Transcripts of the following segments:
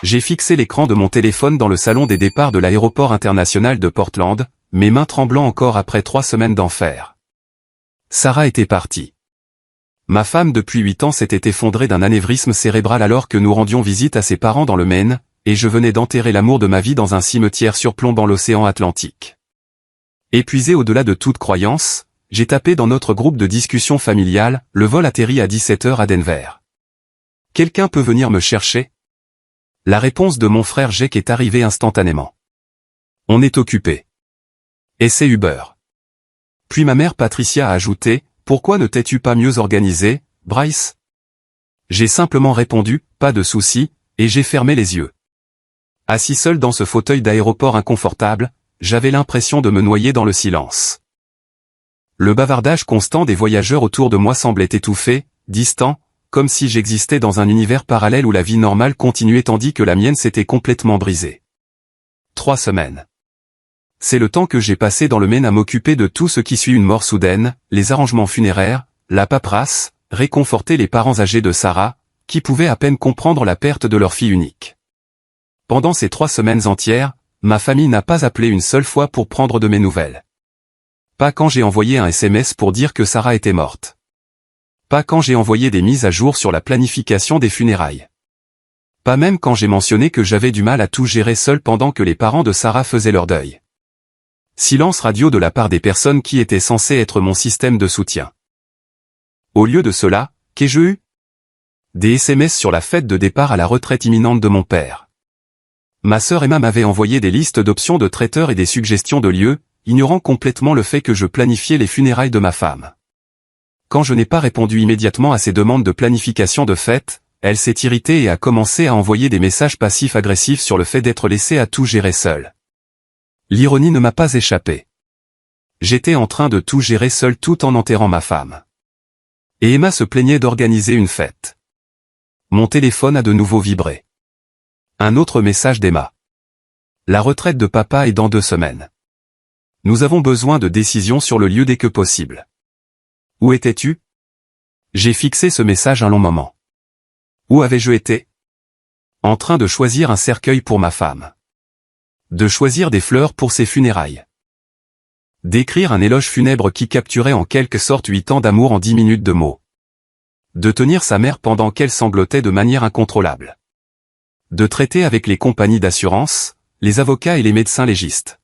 J'ai fixé l'écran de mon téléphone dans le salon des départs de l'aéroport international de Portland, mes mains tremblant encore après 3 semaines d'enfer. Sarah était partie. Ma femme depuis 8 ans s'était effondrée d'un anévrisme cérébral alors que nous rendions visite à ses parents dans le Maine, et je venais d'enterrer l'amour de ma vie dans un cimetière surplombant l'océan Atlantique. Épuisé au-delà de toute croyance, j'ai tapé dans notre groupe de discussion familiale, le vol atterrit à 17h à Denver. Quelqu'un peut venir me chercher? La réponse de mon frère Jake est arrivée instantanément. On est occupé. Et c'est Uber. Puis ma mère Patricia a ajouté, pourquoi ne t'es-tu pas mieux organisé, Bryce? J'ai simplement répondu, pas de souci, et j'ai fermé les yeux. Assis seul dans ce fauteuil d'aéroport inconfortable, j'avais l'impression de me noyer dans le silence. Le bavardage constant des voyageurs autour de moi semblait étouffé, distant, comme si j'existais dans un univers parallèle où la vie normale continuait tandis que la mienne s'était complètement brisée. 3 semaines. C'est le temps que j'ai passé dans le Maine à m'occuper de tout ce qui suit une mort soudaine, les arrangements funéraires, la paperasse, réconforter les parents âgés de Sarah, qui pouvaient à peine comprendre la perte de leur fille unique. Pendant ces 3 semaines entières, ma famille n'a pas appelé une seule fois pour prendre de mes nouvelles. Pas quand j'ai envoyé un SMS pour dire que Sarah était morte. Pas quand j'ai envoyé des mises à jour sur la planification des funérailles. Pas même quand j'ai mentionné que j'avais du mal à tout gérer seul pendant que les parents de Sarah faisaient leur deuil. Silence radio de la part des personnes qui étaient censées être mon système de soutien. Au lieu de cela, qu'ai-je eu? Des SMS sur la fête de départ à la retraite imminente de mon père. Ma sœur Emma m'avait envoyé des listes d'options de traiteurs et des suggestions de lieux, ignorant complètement le fait que je planifiais les funérailles de ma femme. Quand je n'ai pas répondu immédiatement à ses demandes de planification de fête, elle s'est irritée et a commencé à envoyer des messages passifs-agressifs sur le fait d'être laissée à tout gérer seule. L'ironie ne m'a pas échappé. J'étais en train de tout gérer seul tout en enterrant ma femme. Et Emma se plaignait d'organiser une fête. Mon téléphone a de nouveau vibré. Un autre message d'Emma. La retraite de papa est dans 2 semaines. Nous avons besoin de décisions sur le lieu dès que possible. Où étais-tu? J'ai fixé ce message un long moment. Où avais-je été? En train de choisir un cercueil pour ma femme. De choisir des fleurs pour ses funérailles. D'écrire un éloge funèbre qui capturait en quelque sorte 8 ans d'amour en 10 minutes de mots. De tenir sa mère pendant qu'elle sanglotait de manière incontrôlable. De traiter avec les compagnies d'assurance, les avocats et les médecins légistes.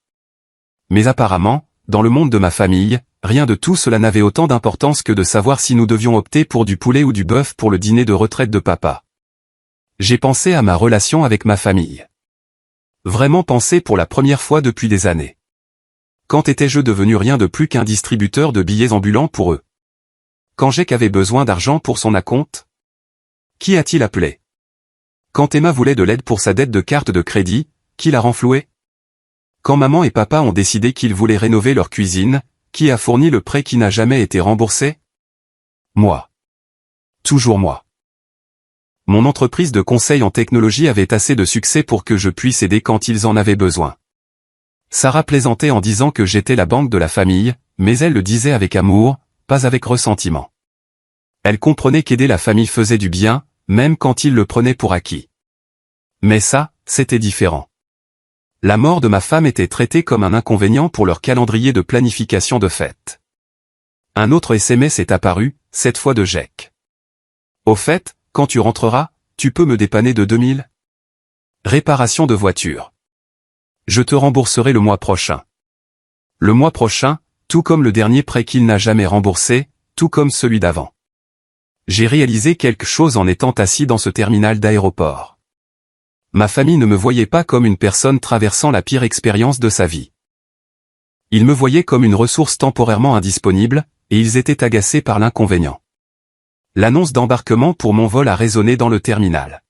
Mais apparemment, dans le monde de ma famille, rien de tout cela n'avait autant d'importance que de savoir si nous devions opter pour du poulet ou du bœuf pour le dîner de retraite de papa. J'ai pensé à ma relation avec ma famille. Vraiment pensé pour la première fois depuis des années. Quand étais-je devenu rien de plus qu'un distributeur de billets ambulants pour eux? Quand Jake avait besoin d'argent pour son acompte? Qui a-t-il appelé? Quand Emma voulait de l'aide pour sa dette de carte de crédit, qui l'a renfloué? Quand maman et papa ont décidé qu'ils voulaient rénover leur cuisine, qui a fourni le prêt qui n'a jamais été remboursé? Moi. Toujours moi. Mon entreprise de conseil en technologie avait assez de succès pour que je puisse aider quand ils en avaient besoin. Sarah plaisantait en disant que j'étais la banque de la famille, mais elle le disait avec amour, pas avec ressentiment. Elle comprenait qu'aider la famille faisait du bien, même quand ils le prenaient pour acquis. Mais ça, c'était différent. La mort de ma femme était traitée comme un inconvénient pour leur calendrier de planification de fête. Un autre SMS est apparu, cette fois de Jake. Au fait, quand tu rentreras, tu peux me dépanner de 2000? Réparation de voiture. Je te rembourserai le mois prochain. Le mois prochain, tout comme le dernier prêt qu'il n'a jamais remboursé, tout comme celui d'avant. J'ai réalisé quelque chose en étant assis dans ce terminal d'aéroport. Ma famille ne me voyait pas comme une personne traversant la pire expérience de sa vie. Ils me voyaient comme une ressource temporairement indisponible, et ils étaient agacés par l'inconvénient. L'annonce d'embarquement pour mon vol a résonné dans le terminal.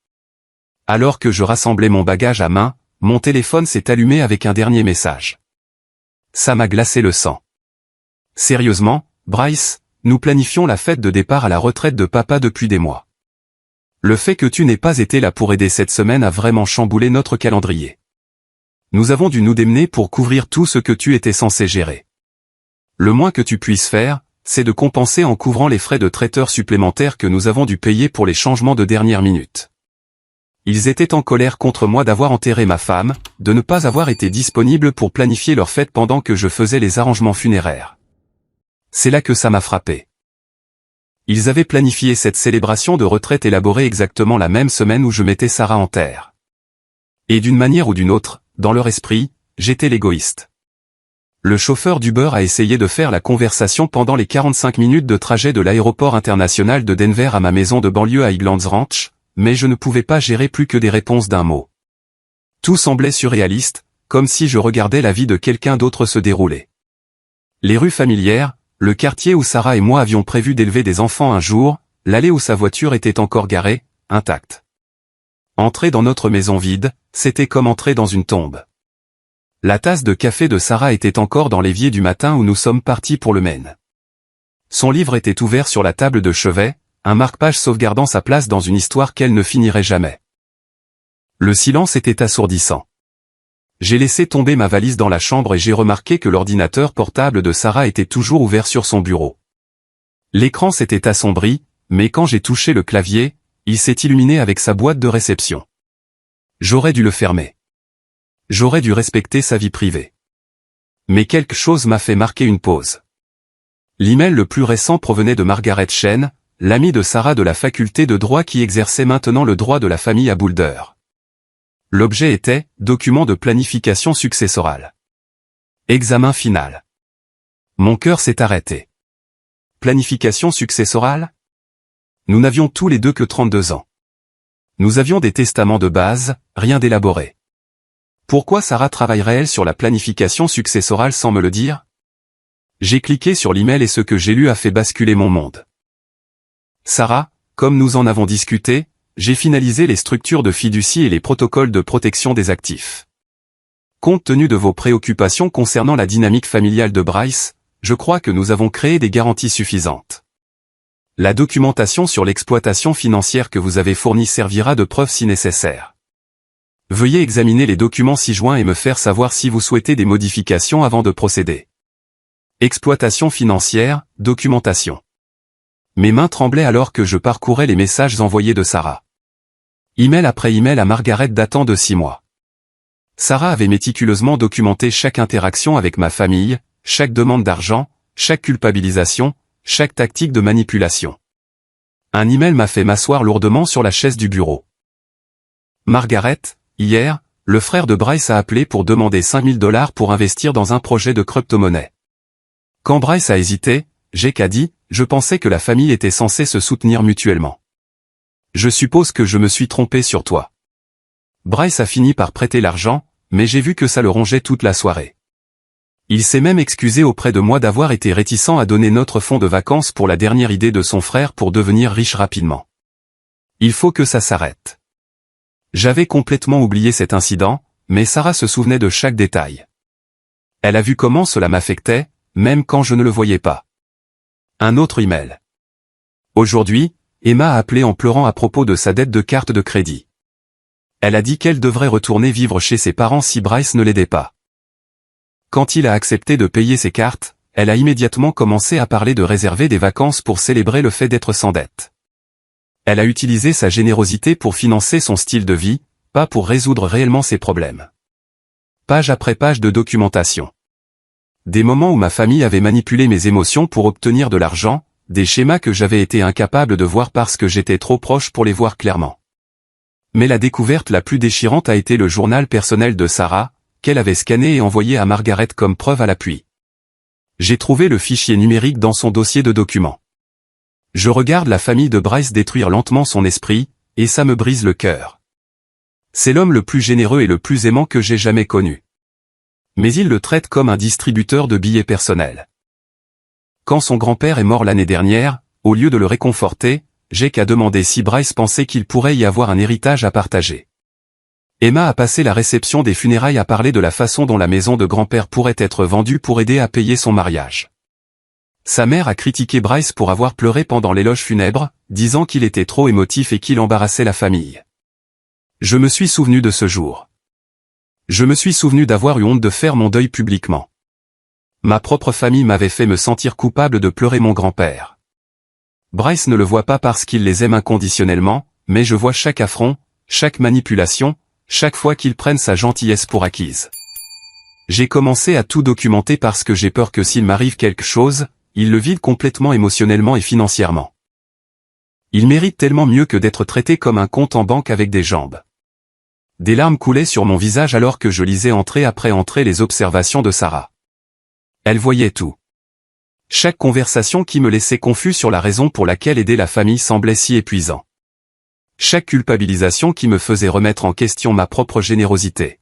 Alors que je rassemblais mon bagage à main, mon téléphone s'est allumé avec un dernier message. Ça m'a glacé le sang. Sérieusement, Bryce, nous planifions la fête de départ à la retraite de papa depuis des mois. Le fait que tu n'aies pas été là pour aider cette semaine a vraiment chamboulé notre calendrier. Nous avons dû nous démener pour couvrir tout ce que tu étais censé gérer. Le moins que tu puisses faire, c'est de compenser en couvrant les frais de traiteur supplémentaires que nous avons dû payer pour les changements de dernière minute. Ils étaient en colère contre moi d'avoir enterré ma femme, de ne pas avoir été disponible pour planifier leur fête pendant que je faisais les arrangements funéraires. C'est là que ça m'a frappé. Ils avaient planifié cette célébration de retraite élaborée exactement la même semaine où je mettais Sarah en terre. Et d'une manière ou d'une autre, dans leur esprit, j'étais l'égoïste. Le chauffeur d'Uber a essayé de faire la conversation pendant les 45 minutes de trajet de l'aéroport international de Denver à ma maison de banlieue à Highlands Ranch, mais je ne pouvais pas gérer plus que des réponses d'un mot. Tout semblait surréaliste, comme si je regardais la vie de quelqu'un d'autre se dérouler. Les rues familières, le quartier où Sarah et moi avions prévu d'élever des enfants un jour, l'allée où sa voiture était encore garée, intacte. Entrer dans notre maison vide, c'était comme entrer dans une tombe. La tasse de café de Sarah était encore dans l'évier du matin où nous sommes partis pour le Maine. Son livre était ouvert sur la table de chevet, un marque-page sauvegardant sa place dans une histoire qu'elle ne finirait jamais. Le silence était assourdissant. J'ai laissé tomber ma valise dans la chambre et j'ai remarqué que l'ordinateur portable de Sarah était toujours ouvert sur son bureau. L'écran s'était assombri, mais quand j'ai touché le clavier, il s'est illuminé avec sa boîte de réception. J'aurais dû le fermer. J'aurais dû respecter sa vie privée. Mais quelque chose m'a fait marquer une pause. L'email le plus récent provenait de Margaret Chen, l'amie de Sarah de la faculté de droit qui exerçait maintenant le droit de la famille à Boulder. L'objet était « Document de planification successorale ». Examen final. Mon cœur s'est arrêté. Planification successorale ? Nous n'avions tous les deux que 32 ans. Nous avions des testaments de base, rien d'élaboré. Pourquoi Sarah travaillerait-elle sur la planification successorale sans me le dire? J'ai cliqué sur l'email et ce que j'ai lu a fait basculer mon monde. Sarah, comme nous en avons discuté, j'ai finalisé les structures de fiducie et les protocoles de protection des actifs. Compte tenu de vos préoccupations concernant la dynamique familiale de Bryce, je crois que nous avons créé des garanties suffisantes. La documentation sur l'exploitation financière que vous avez fournie servira de preuve si nécessaire. Veuillez examiner les documents ci-joints et me faire savoir si vous souhaitez des modifications avant de procéder. Exploitation financière, documentation. Mes mains tremblaient alors que je parcourais les messages envoyés de Sarah. Email après email à Margaret datant de 6 mois. Sarah avait méticuleusement documenté chaque interaction avec ma famille, chaque demande d'argent, chaque culpabilisation, chaque tactique de manipulation. Un email m'a fait m'asseoir lourdement sur la chaise du bureau. Margaret, hier, le frère de Bryce a appelé pour demander $5 000 pour investir dans un projet de crypto-monnaie. Quand Bryce a hésité, Jake a dit, je pensais que la famille était censée se soutenir mutuellement. Je suppose que je me suis trompé sur toi. Bryce a fini par prêter l'argent, mais j'ai vu que ça le rongeait toute la soirée. Il s'est même excusé auprès de moi d'avoir été réticent à donner notre fonds de vacances pour la dernière idée de son frère pour devenir riche rapidement. Il faut que ça s'arrête. J'avais complètement oublié cet incident, mais Sarah se souvenait de chaque détail. Elle a vu comment cela m'affectait, même quand je ne le voyais pas. Un autre email. Aujourd'hui, Emma a appelé en pleurant à propos de sa dette de carte de crédit. Elle a dit qu'elle devrait retourner vivre chez ses parents si Bryce ne l'aidait pas. Quand il a accepté de payer ses cartes, elle a immédiatement commencé à parler de réserver des vacances pour célébrer le fait d'être sans dette. Elle a utilisé sa générosité pour financer son style de vie, pas pour résoudre réellement ses problèmes. Page après page de documentation. Des moments où ma famille avait manipulé mes émotions pour obtenir de l'argent, des schémas que j'avais été incapable de voir parce que j'étais trop proche pour les voir clairement. Mais la découverte la plus déchirante a été le journal personnel de Sarah, qu'elle avait scanné et envoyé à Margaret comme preuve à l'appui. J'ai trouvé le fichier numérique dans son dossier de documents. Je regarde la famille de Bryce détruire lentement son esprit, et ça me brise le cœur. C'est l'homme le plus généreux et le plus aimant que j'ai jamais connu. Mais il le traite comme un distributeur de billets personnels. Quand son grand-père est mort l'année dernière, au lieu de le réconforter, Jake a demandé si Bryce pensait qu'il pourrait y avoir un héritage à partager. Emma a passé la réception des funérailles à parler de la façon dont la maison de grand-père pourrait être vendue pour aider à payer son mariage. Sa mère a critiqué Bryce pour avoir pleuré pendant l'éloge funèbre, disant qu'il était trop émotif et qu'il embarrassait la famille. Je me suis souvenu de ce jour. Je me suis souvenu d'avoir eu honte de faire mon deuil publiquement. Ma propre famille m'avait fait me sentir coupable de pleurer mon grand-père. Bryce ne le voit pas parce qu'il les aime inconditionnellement, mais je vois chaque affront, chaque manipulation, chaque fois qu'ils prennent sa gentillesse pour acquise. J'ai commencé à tout documenter parce que j'ai peur que s'il m'arrive quelque chose, il le vide complètement émotionnellement et financièrement. Il mérite tellement mieux que d'être traité comme un compte en banque avec des jambes. Des larmes coulaient sur mon visage alors que je lisais entrée après entrée les observations de Sarah. Elle voyait tout. Chaque conversation qui me laissait confus sur la raison pour laquelle aider la famille semblait si épuisant. Chaque culpabilisation qui me faisait remettre en question ma propre générosité.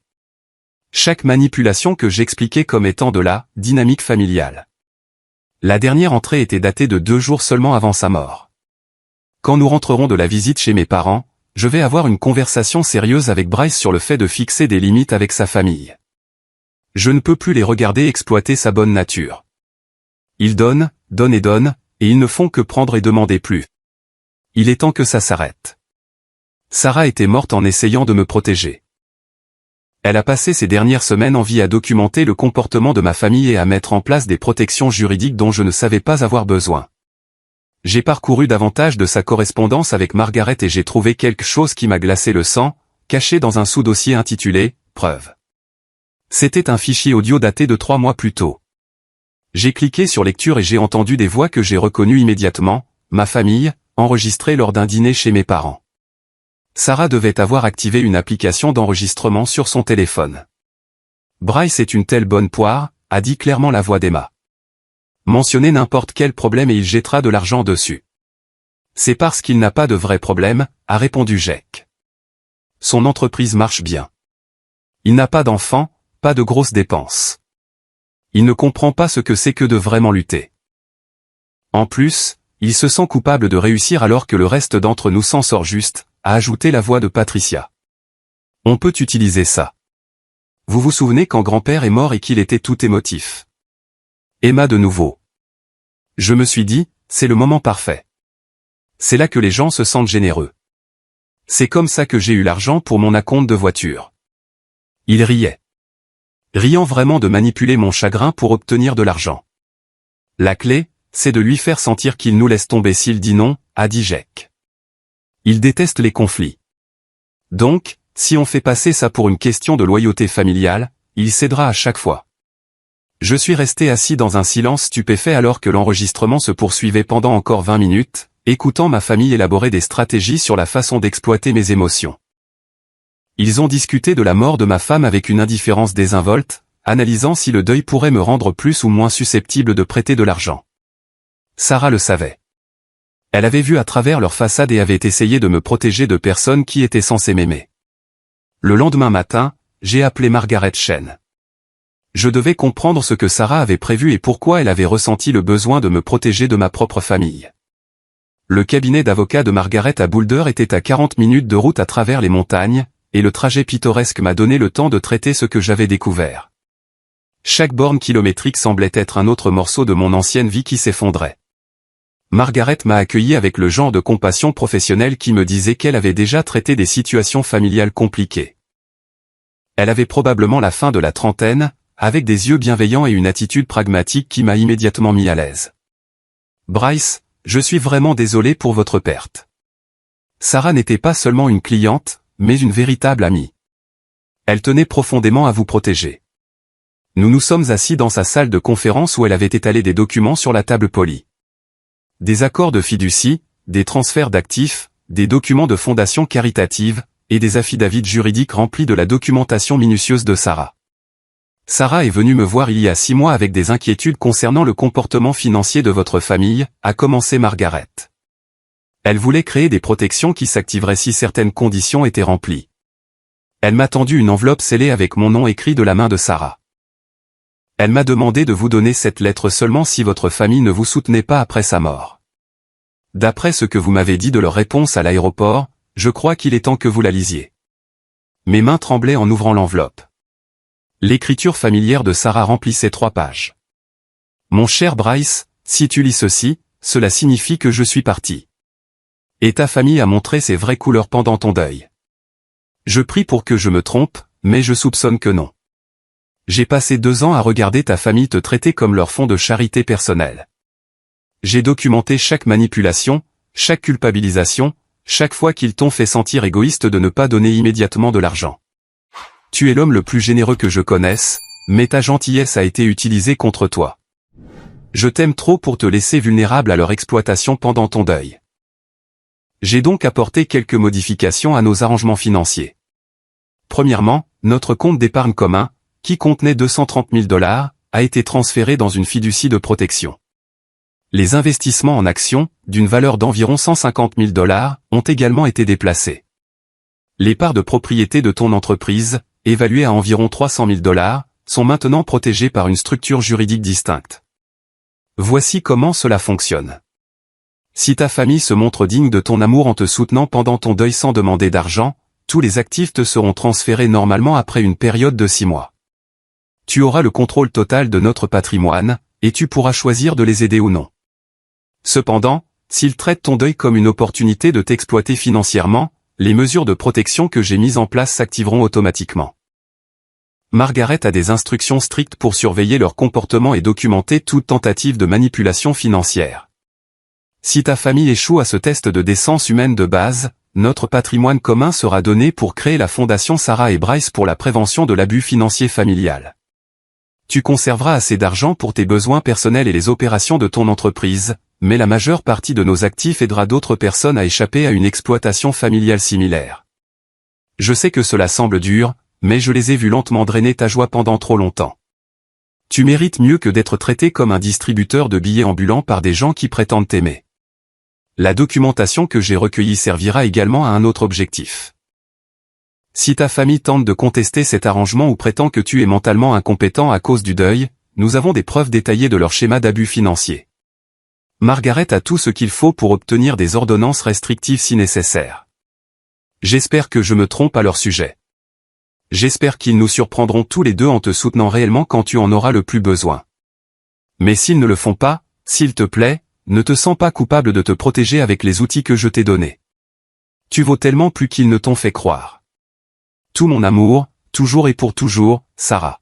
Chaque manipulation que j'expliquais comme étant de la dynamique familiale. La dernière entrée était datée de 2 jours seulement avant sa mort. Quand nous rentrerons de la visite chez mes parents, je vais avoir une conversation sérieuse avec Bryce sur le fait de fixer des limites avec sa famille. Je ne peux plus les regarder exploiter sa bonne nature. Ils donnent, donnent et ils ne font que prendre et demander plus. Il est temps que ça s'arrête. Sarah était morte en essayant de me protéger. Elle a passé ces dernières semaines en vie à documenter le comportement de ma famille et à mettre en place des protections juridiques dont je ne savais pas avoir besoin. J'ai parcouru davantage de sa correspondance avec Margaret et j'ai trouvé quelque chose qui m'a glacé le sang, caché dans un sous-dossier intitulé « Preuves ». C'était un fichier audio daté de 3 mois plus tôt. J'ai cliqué sur lecture et j'ai entendu des voix que j'ai reconnues immédiatement, ma famille, enregistrées lors d'un dîner chez mes parents. Sarah devait avoir activé une application d'enregistrement sur son téléphone. Bryce est une telle bonne poire, a dit clairement la voix d'Emma. Mentionnez n'importe quel problème et il jettera de l'argent dessus. C'est parce qu'il n'a pas de vrai problème, a répondu Jack. Son entreprise marche bien. Il n'a pas d'enfants, pas de grosses dépenses. Il ne comprend pas ce que c'est que de vraiment lutter. En plus, il se sent coupable de réussir alors que le reste d'entre nous s'en sort juste, a ajouté la voix de Patricia. On peut utiliser ça. Vous vous souvenez quand grand-père est mort et qu'il était tout émotif? Emma de nouveau. Je me suis dit, c'est le moment parfait. C'est là que les gens se sentent généreux. C'est comme ça que j'ai eu l'argent pour mon acompte de voiture. Il riait. Riant vraiment de manipuler mon chagrin pour obtenir de l'argent. La clé, c'est de lui faire sentir qu'il nous laisse tomber s'il dit non, a dit Jack. Il déteste les conflits. Donc, si on fait passer ça pour une question de loyauté familiale, il cédera à chaque fois. Je suis resté assis dans un silence stupéfait alors que l'enregistrement se poursuivait pendant encore 20 minutes, écoutant ma famille élaborer des stratégies sur la façon d'exploiter mes émotions. Ils ont discuté de la mort de ma femme avec une indifférence désinvolte, analysant si le deuil pourrait me rendre plus ou moins susceptible de prêter de l'argent. Sarah le savait. Elle avait vu à travers leur façade et avait essayé de me protéger de personnes qui étaient censées m'aimer. Le lendemain matin, j'ai appelé Margaret Chen. Je devais comprendre ce que Sarah avait prévu et pourquoi elle avait ressenti le besoin de me protéger de ma propre famille. Le cabinet d'avocats de Margaret à Boulder était à 40 minutes de route à travers les montagnes, et le trajet pittoresque m'a donné le temps de traiter ce que j'avais découvert. Chaque borne kilométrique semblait être un autre morceau de mon ancienne vie qui s'effondrait. Margaret m'a accueilli avec le genre de compassion professionnelle qui me disait qu'elle avait déjà traité des situations familiales compliquées. Elle avait probablement la fin de la trentaine, avec des yeux bienveillants et une attitude pragmatique qui m'a immédiatement mis à l'aise. Bryce, je suis vraiment désolé pour votre perte. Sarah n'était pas seulement une cliente, mais une véritable amie. Elle tenait profondément à vous protéger. Nous nous sommes assis dans sa salle de conférence où elle avait étalé des documents sur la table polie. Des accords de fiducie, des transferts d'actifs, des documents de fondation caritative, et des affidavits juridiques remplis de la documentation minutieuse de Sarah. Sarah est venue me voir il y a 6 mois avec des inquiétudes concernant le comportement financier de votre famille, a commencé Margaret. Elle voulait créer des protections qui s'activeraient si certaines conditions étaient remplies. Elle m'a tendu une enveloppe scellée avec mon nom écrit de la main de Sarah. Elle m'a demandé de vous donner cette lettre seulement si votre famille ne vous soutenait pas après sa mort. D'après ce que vous m'avez dit de leur réponse à l'aéroport, je crois qu'il est temps que vous la lisiez. Mes mains tremblaient en ouvrant l'enveloppe. L'écriture familière de Sarah remplissait 3 pages. Mon cher Bryce, si tu lis ceci, cela signifie que je suis parti. Et ta famille a montré ses vraies couleurs pendant ton deuil. Je prie pour que je me trompe, mais je soupçonne que non. J'ai passé 2 ans à regarder ta famille te traiter comme leur fonds de charité personnel. J'ai documenté chaque manipulation, chaque culpabilisation, Chaque fois qu'ils t'ont fait sentir égoïste de ne pas donner immédiatement de l'argent. Tu es l'homme le plus généreux que je connaisse, mais ta gentillesse a été utilisée contre toi. Je t'aime trop pour te laisser vulnérable à leur exploitation pendant ton deuil. J'ai donc apporté quelques modifications à nos arrangements financiers. Premièrement, notre compte d'épargne commun, qui contenait 230 000 $, a été transféré dans une fiducie de protection. Les investissements en actions, d'une valeur d'environ 150 000 $, ont également été déplacés. Les parts de propriété de ton entreprise, évaluées à environ 300 000 $, sont maintenant protégées par une structure juridique distincte. Voici comment cela fonctionne. Si ta famille se montre digne de ton amour en te soutenant pendant ton deuil sans demander d'argent, tous les actifs te seront transférés normalement après une période de 6 mois. Tu auras le contrôle total de notre patrimoine, et tu pourras choisir de les aider ou non. Cependant, s'ils traitent ton deuil comme une opportunité de t'exploiter financièrement, les mesures de protection que j'ai mises en place s'activeront automatiquement. Margaret a des instructions strictes pour surveiller leur comportement et documenter toute tentative de manipulation financière. Si ta famille échoue à ce test de décence humaine de base, notre patrimoine commun sera donné pour créer la fondation Sarah et Bryce pour la prévention de l'abus financier familial. Tu conserveras assez d'argent pour tes besoins personnels et les opérations de ton entreprise, mais la majeure partie de nos actifs aidera d'autres personnes à échapper à une exploitation familiale similaire. Je sais que cela semble dur, mais je les ai vus lentement drainer ta joie pendant trop longtemps. Tu mérites mieux que d'être traité comme un distributeur de billets ambulants par des gens qui prétendent t'aimer. La documentation que j'ai recueillie servira également à un autre objectif. Si ta famille tente de contester cet arrangement ou prétend que tu es mentalement incompétent à cause du deuil, nous avons des preuves détaillées de leur schéma d'abus financier. Margaret a tout ce qu'il faut pour obtenir des ordonnances restrictives si nécessaire. J'espère que je me trompe à leur sujet. J'espère qu'ils nous surprendront tous les deux en te soutenant réellement quand tu en auras le plus besoin. Mais s'ils ne le font pas, s'il te plaît, ne te sens pas coupable de te protéger avec les outils que je t'ai donnés. Tu vaux tellement plus qu'ils ne t'ont fait croire. Tout mon amour, toujours et pour toujours, Sarah.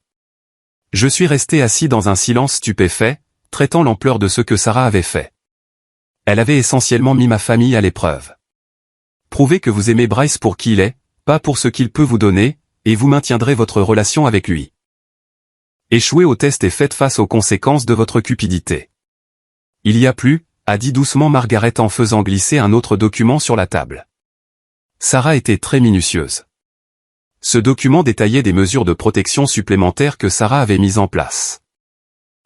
Je suis resté assis dans un silence stupéfait, traitant l'ampleur de ce que Sarah avait fait. Elle avait essentiellement mis ma famille à l'épreuve. Prouvez que vous aimez Bryce pour qui il est, pas pour ce qu'il peut vous donner, et vous maintiendrez votre relation avec lui. Échouez au test et faites face aux conséquences de votre cupidité. Il y a plus, a dit doucement Margaret en faisant glisser un autre document sur la table. Sarah était très minutieuse. Ce document détaillait des mesures de protection supplémentaires que Sarah avait mises en place.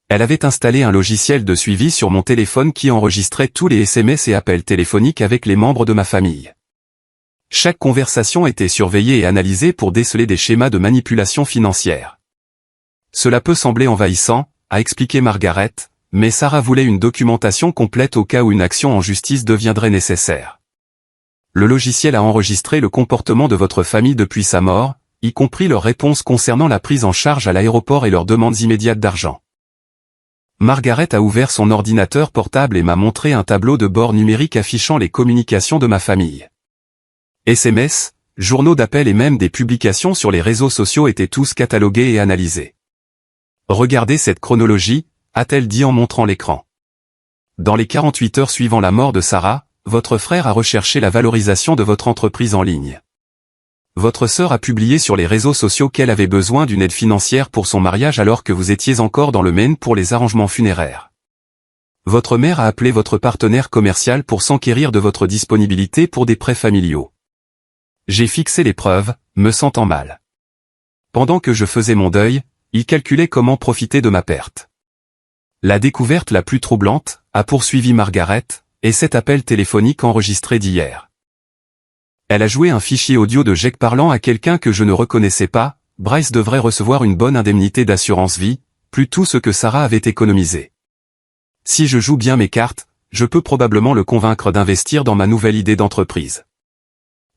Elle avait installé un logiciel de suivi sur mon téléphone qui enregistrait tous les SMS et appels téléphoniques avec les membres de ma famille. Chaque conversation était surveillée et analysée pour déceler des schémas de manipulation financière. Cela peut sembler envahissant, a expliqué Margaret, mais Sarah voulait une documentation complète au cas où une action en justice deviendrait nécessaire. Le logiciel a enregistré le comportement de votre famille depuis sa mort, y compris leurs réponses concernant la prise en charge à l'aéroport et leurs demandes immédiates d'argent. Margaret a ouvert son ordinateur portable et m'a montré un tableau de bord numérique affichant les communications de ma famille. SMS, journaux d'appel et même des publications sur les réseaux sociaux étaient tous catalogués et analysés. Regardez cette chronologie, a-t-elle dit en montrant l'écran. Dans les 48 heures suivant la mort de Sarah, votre frère a recherché la valorisation de votre entreprise en ligne. Votre sœur a publié sur les réseaux sociaux qu'elle avait besoin d'une aide financière pour son mariage alors que vous étiez encore dans le Maine pour les arrangements funéraires. Votre mère a appelé votre partenaire commercial pour s'enquérir de votre disponibilité pour des prêts familiaux. J'ai fixé les preuves, me sentant mal. Pendant que je faisais mon deuil, il calculait comment profiter de ma perte. La découverte la plus troublante, a poursuivi Margaret, est cet appel téléphonique enregistré d'hier. Elle a joué un fichier audio de Jake parlant à quelqu'un que je ne reconnaissais pas. Bryce devrait recevoir une bonne indemnité d'assurance vie, plus tout ce que Sarah avait économisé. Si je joue bien mes cartes, je peux probablement le convaincre d'investir dans ma nouvelle idée d'entreprise.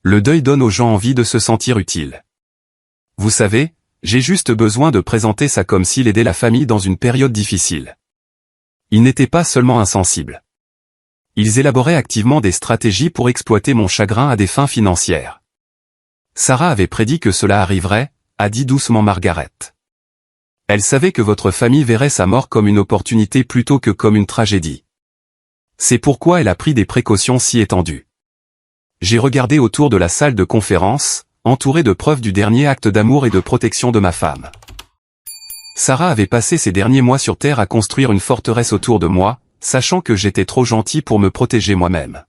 Le deuil donne aux gens envie de se sentir utiles. Vous savez, j'ai juste besoin de présenter ça comme s'il aidait la famille dans une période difficile. Ils n'étaient pas seulement insensibles. Ils élaboraient activement des stratégies pour exploiter mon chagrin à des fins financières. Sarah avait prédit que cela arriverait, a dit doucement Margaret. Elle savait que votre famille verrait sa mort comme une opportunité plutôt que comme une tragédie. C'est pourquoi elle a pris des précautions si étendues. J'ai regardé autour de la salle de conférence, entouré de preuves du dernier acte d'amour et de protection de ma femme. Sarah avait passé ces derniers mois sur Terre à construire une forteresse autour de moi, sachant que j'étais trop gentil pour me protéger moi-même.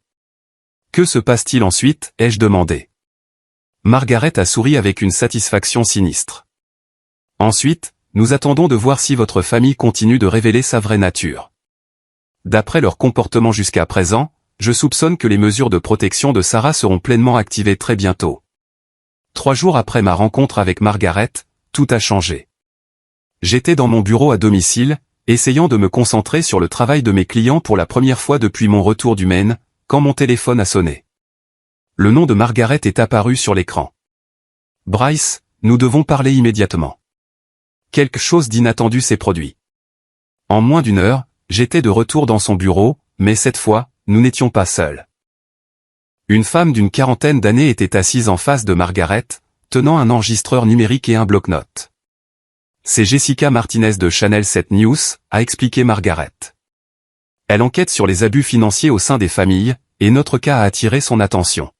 Que se passe-t-il ensuite, ai-je demandé. Margaret a souri avec une satisfaction sinistre. Ensuite, nous attendons de voir si votre famille continue de révéler sa vraie nature. D'après leur comportement jusqu'à présent, je soupçonne que les mesures de protection de Sarah seront pleinement activées très bientôt. 3 jours après ma rencontre avec Margaret, tout a changé. J'étais dans mon bureau à domicile, essayant de me concentrer sur le travail de mes clients pour la première fois depuis mon retour du Maine, quand mon téléphone a sonné. Le nom de Margaret est apparu sur l'écran. Bryce, nous devons parler immédiatement. Quelque chose d'inattendu s'est produit. En moins d'1 heure, j'étais de retour dans son bureau, mais cette fois, nous n'étions pas seuls. Une femme d'une 40aine d'années était assise en face de Margaret, tenant un enregistreur numérique et un bloc-notes. C'est Jessica Martinez de Channel 7 News, a expliqué Margaret. Elle enquête sur les abus financiers au sein des familles, et notre cas a attiré son attention.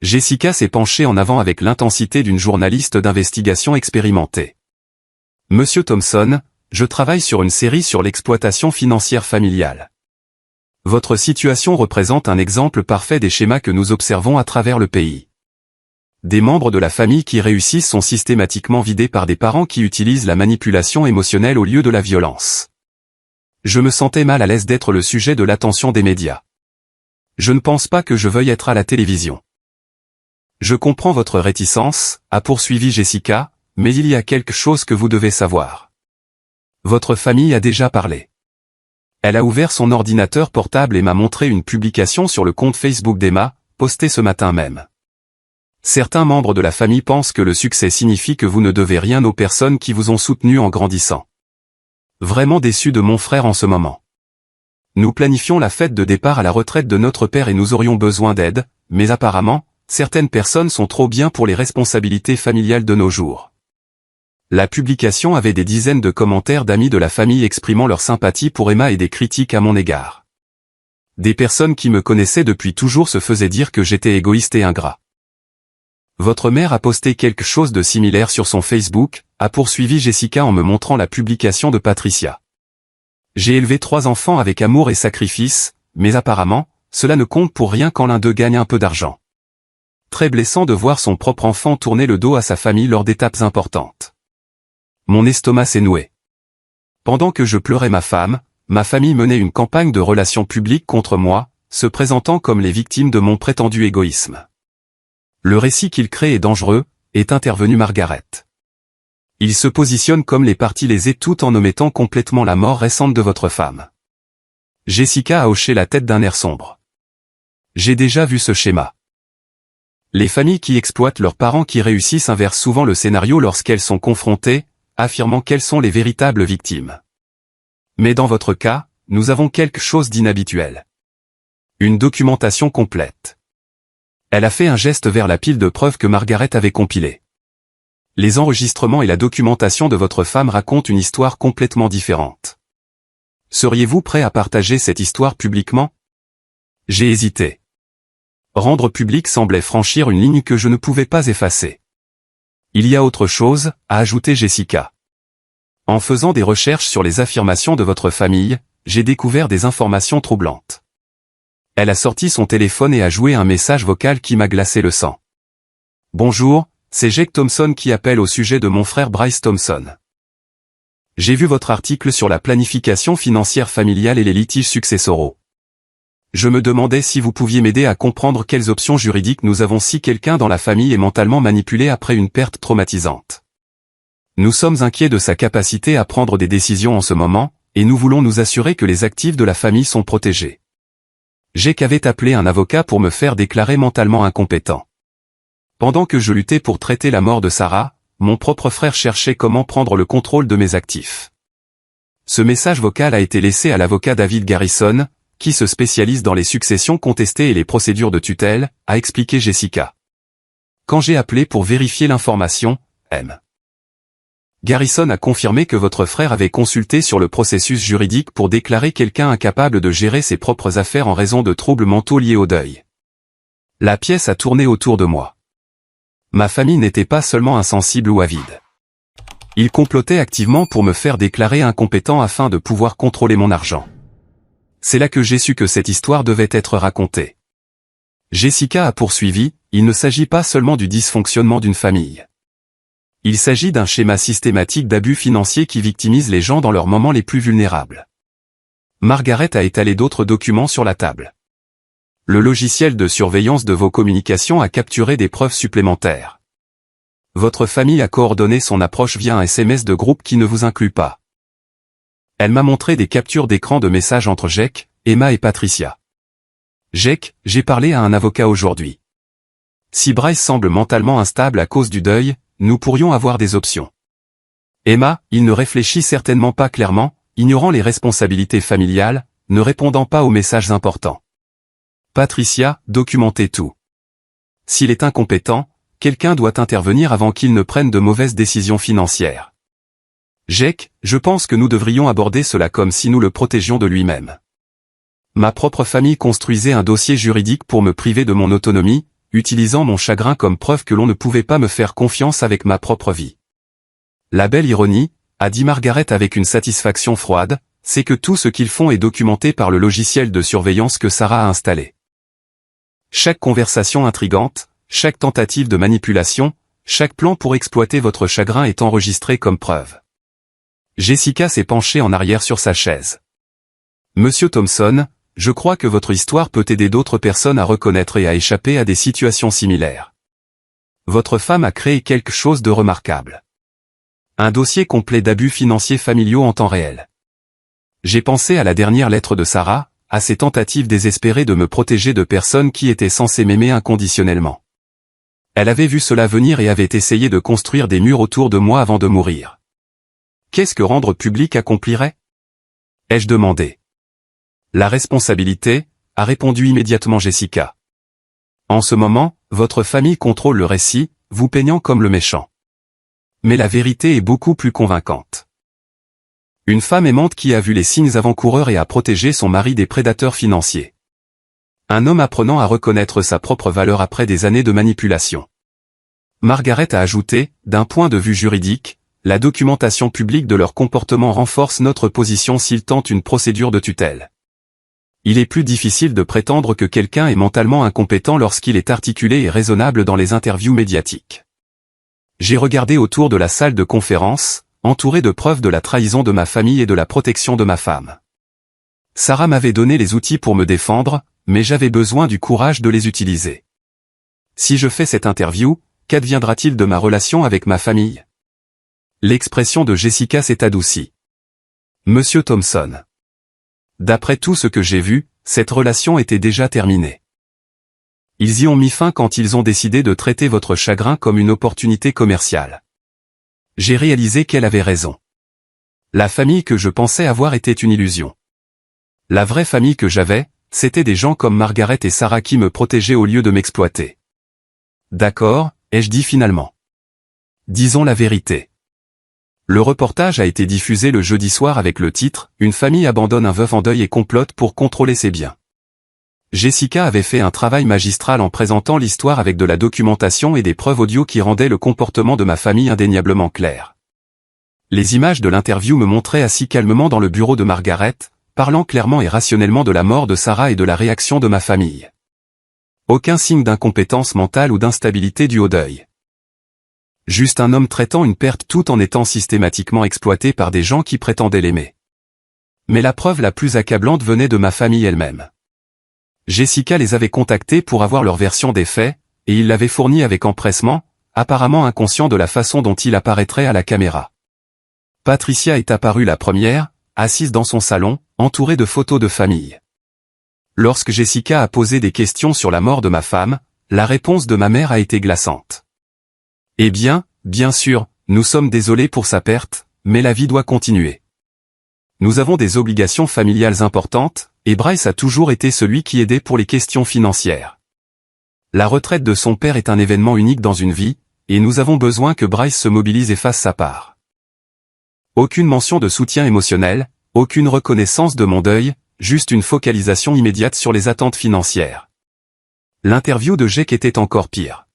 Jessica s'est penchée en avant avec l'intensité d'une journaliste d'investigation expérimentée. Monsieur Thompson, je travaille sur une série sur l'exploitation financière familiale. Votre situation représente un exemple parfait des schémas que nous observons à travers le pays. Des membres de la famille qui réussissent sont systématiquement vidés par des parents qui utilisent la manipulation émotionnelle au lieu de la violence. Je me sentais mal à l'aise d'être le sujet de l'attention des médias. Je ne pense pas que je veuille être à la télévision. Je comprends votre réticence, a poursuivi Jessica, mais il y a quelque chose que vous devez savoir. Votre famille a déjà parlé. Elle a ouvert son ordinateur portable et m'a montré une publication sur le compte Facebook d'Emma, postée ce matin même. Certains membres de la famille pensent que le succès signifie que vous ne devez rien aux personnes qui vous ont soutenu en grandissant. Vraiment déçu de mon frère en ce moment. Nous planifions la fête de départ à la retraite de notre père et nous aurions besoin d'aide, mais apparemment, certaines personnes sont trop bien pour les responsabilités familiales de nos jours. La publication avait des dizaines de commentaires d'amis de la famille exprimant leur sympathie pour Emma et des critiques à mon égard. Des personnes qui me connaissaient depuis toujours se faisaient dire que j'étais égoïste et ingrat. Votre mère a posté quelque chose de similaire sur son Facebook, a poursuivi Jessica en me montrant la publication de Patricia. J'ai élevé 3 enfants avec amour et sacrifice, mais apparemment, cela ne compte pour rien quand l'un d'eux gagne un peu d'argent. Très blessant de voir son propre enfant tourner le dos à sa famille lors d'étapes importantes. Mon estomac s'est noué. Pendant que je pleurais ma famille menait une campagne de relations publiques contre moi, se présentant comme les victimes de mon prétendu égoïsme. Le récit qu'il crée est dangereux, est intervenue Margaret. Il se positionne comme les parties lésées tout en omettant complètement la mort récente de votre femme. Jessica a hoché la tête d'un air sombre. J'ai déjà vu ce schéma. Les familles qui exploitent leurs parents qui réussissent inversent souvent le scénario lorsqu'elles sont confrontées, affirmant qu'elles sont les véritables victimes. Mais dans votre cas, nous avons quelque chose d'inhabituel. Une documentation complète. Elle a fait un geste vers la pile de preuves que Margaret avait compilée. Les enregistrements et la documentation de votre femme racontent une histoire complètement différente. Seriez-vous prêt à partager cette histoire publiquement? J'ai hésité. Rendre public semblait franchir une ligne que je ne pouvais pas effacer. Il y a autre chose, a ajouté Jessica. En faisant des recherches sur les affirmations de votre famille, j'ai découvert des informations troublantes. Elle a sorti son téléphone et a joué un message vocal qui m'a glacé le sang. Bonjour, c'est Jake Thompson qui appelle au sujet de mon frère Bryce Thompson. J'ai vu votre article sur la planification financière familiale et les litiges successoraux. Je me demandais si vous pouviez m'aider à comprendre quelles options juridiques nous avons si quelqu'un dans la famille est mentalement manipulé après une perte traumatisante. Nous sommes inquiets de sa capacité à prendre des décisions en ce moment, et nous voulons nous assurer que les actifs de la famille sont protégés. Jake avait appelé un avocat pour me faire déclarer mentalement incompétent. Pendant que je luttais pour traiter la mort de Sarah, mon propre frère cherchait comment prendre le contrôle de mes actifs. Ce message vocal a été laissé à l'avocat David Garrison, qui se spécialise dans les successions contestées et les procédures de tutelle, a expliqué Jessica. Quand j'ai appelé pour vérifier l'information, M. Garrison a confirmé que votre frère avait consulté sur le processus juridique pour déclarer quelqu'un incapable de gérer ses propres affaires en raison de troubles mentaux liés au deuil. La pièce a tourné autour de moi. Ma famille n'était pas seulement insensible ou avide. Ils complotaient activement pour me faire déclarer incompétent afin de pouvoir contrôler mon argent. C'est là que j'ai su que cette histoire devait être racontée. Jessica a poursuivi, il ne s'agit pas seulement du dysfonctionnement d'une famille. Il s'agit d'un schéma systématique d'abus financiers qui victimise les gens dans leurs moments les plus vulnérables. Margaret a étalé d'autres documents sur la table. Le logiciel de surveillance de vos communications a capturé des preuves supplémentaires. Votre famille a coordonné son approche via un SMS de groupe qui ne vous inclut pas. Elle m'a montré des captures d'écran de messages entre Jake, Emma et Patricia. Jake, j'ai parlé à un avocat aujourd'hui. Si Bryce semble mentalement instable à cause du deuil, nous pourrions avoir des options. Emma, il ne réfléchit certainement pas clairement, ignorant les responsabilités familiales, ne répondant pas aux messages importants. Patricia, documentez tout. S'il est incompétent, quelqu'un doit intervenir avant qu'il ne prenne de mauvaises décisions financières. Jake, je pense que nous devrions aborder cela comme si nous le protégions de lui-même. Ma propre famille construisait un dossier juridique pour me priver de mon autonomie, utilisant mon chagrin comme preuve que l'on ne pouvait pas me faire confiance avec ma propre vie. La belle ironie, a dit Margaret avec une satisfaction froide, c'est que tout ce qu'ils font est documenté par le logiciel de surveillance que Sarah a installé. Chaque conversation intrigante, chaque tentative de manipulation, chaque plan pour exploiter votre chagrin est enregistré comme preuve. Jessica s'est penchée en arrière sur sa chaise. Monsieur Thompson, je crois que votre histoire peut aider d'autres personnes à reconnaître et à échapper à des situations similaires. Votre femme a créé quelque chose de remarquable. Un dossier complet d'abus financiers familiaux en temps réel. J'ai pensé à la dernière lettre de Sarah, à ses tentatives désespérées de me protéger de personnes qui étaient censées m'aimer inconditionnellement. Elle avait vu cela venir et avait essayé de construire des murs autour de moi avant de mourir. Qu'est-ce que rendre public accomplirait? Ai-je demandé. La responsabilité, a répondu immédiatement Jessica. En ce moment, votre famille contrôle le récit, vous peignant comme le méchant. Mais la vérité est beaucoup plus convaincante. Une femme aimante qui a vu les signes avant-coureurs et a protégé son mari des prédateurs financiers. Un homme apprenant à reconnaître sa propre valeur après des années de manipulation. Margaret a ajouté, d'un point de vue juridique, la documentation publique de leur comportement renforce notre position s'ils tentent une procédure de tutelle. Il est plus difficile de prétendre que quelqu'un est mentalement incompétent lorsqu'il est articulé et raisonnable dans les interviews médiatiques. J'ai regardé autour de la salle de conférence, entouré de preuves de la trahison de ma famille et de la protection de ma femme. Sarah m'avait donné les outils pour me défendre, mais j'avais besoin du courage de les utiliser. Si je fais cette interview, qu'adviendra-t-il de ma relation avec ma famille? L'expression de Jessica s'est adoucie. Monsieur Thompson. D'après tout ce que j'ai vu, cette relation était déjà terminée. Ils y ont mis fin quand ils ont décidé de traiter votre chagrin comme une opportunité commerciale. J'ai réalisé qu'elle avait raison. La famille que je pensais avoir était une illusion. La vraie famille que j'avais, c'était des gens comme Margaret et Sarah qui me protégeaient au lieu de m'exploiter. D'accord, ai-je dit finalement. Disons la vérité. Le reportage a été diffusé le jeudi soir avec le titre « Une famille abandonne un veuf en deuil et complote pour contrôler ses biens ». Jessica avait fait un travail magistral en présentant l'histoire avec de la documentation et des preuves audio qui rendaient le comportement de ma famille indéniablement clair. Les images de l'interview me montraient assis calmement dans le bureau de Margaret, parlant clairement et rationnellement de la mort de Sarah et de la réaction de ma famille. Aucun signe d'incompétence mentale ou d'instabilité dû au deuil. Juste un homme traitant une perte tout en étant systématiquement exploité par des gens qui prétendaient l'aimer. Mais la preuve la plus accablante venait de ma famille elle-même. Jessica les avait contactés pour avoir leur version des faits, et il l'avait fournie avec empressement, apparemment inconscient de la façon dont il apparaîtrait à la caméra. Patricia est apparue la première, assise dans son salon, entourée de photos de famille. Lorsque Jessica a posé des questions sur la mort de ma femme, la réponse de ma mère a été glaçante. Eh bien, bien sûr, nous sommes désolés pour sa perte, mais la vie doit continuer. Nous avons des obligations familiales importantes, et Bryce a toujours été celui qui aidait pour les questions financières. La retraite de son père est un événement unique dans une vie, et nous avons besoin que Bryce se mobilise et fasse sa part. Aucune mention de soutien émotionnel, aucune reconnaissance de mon deuil, juste une focalisation immédiate sur les attentes financières. L'interview de Jake était encore pire.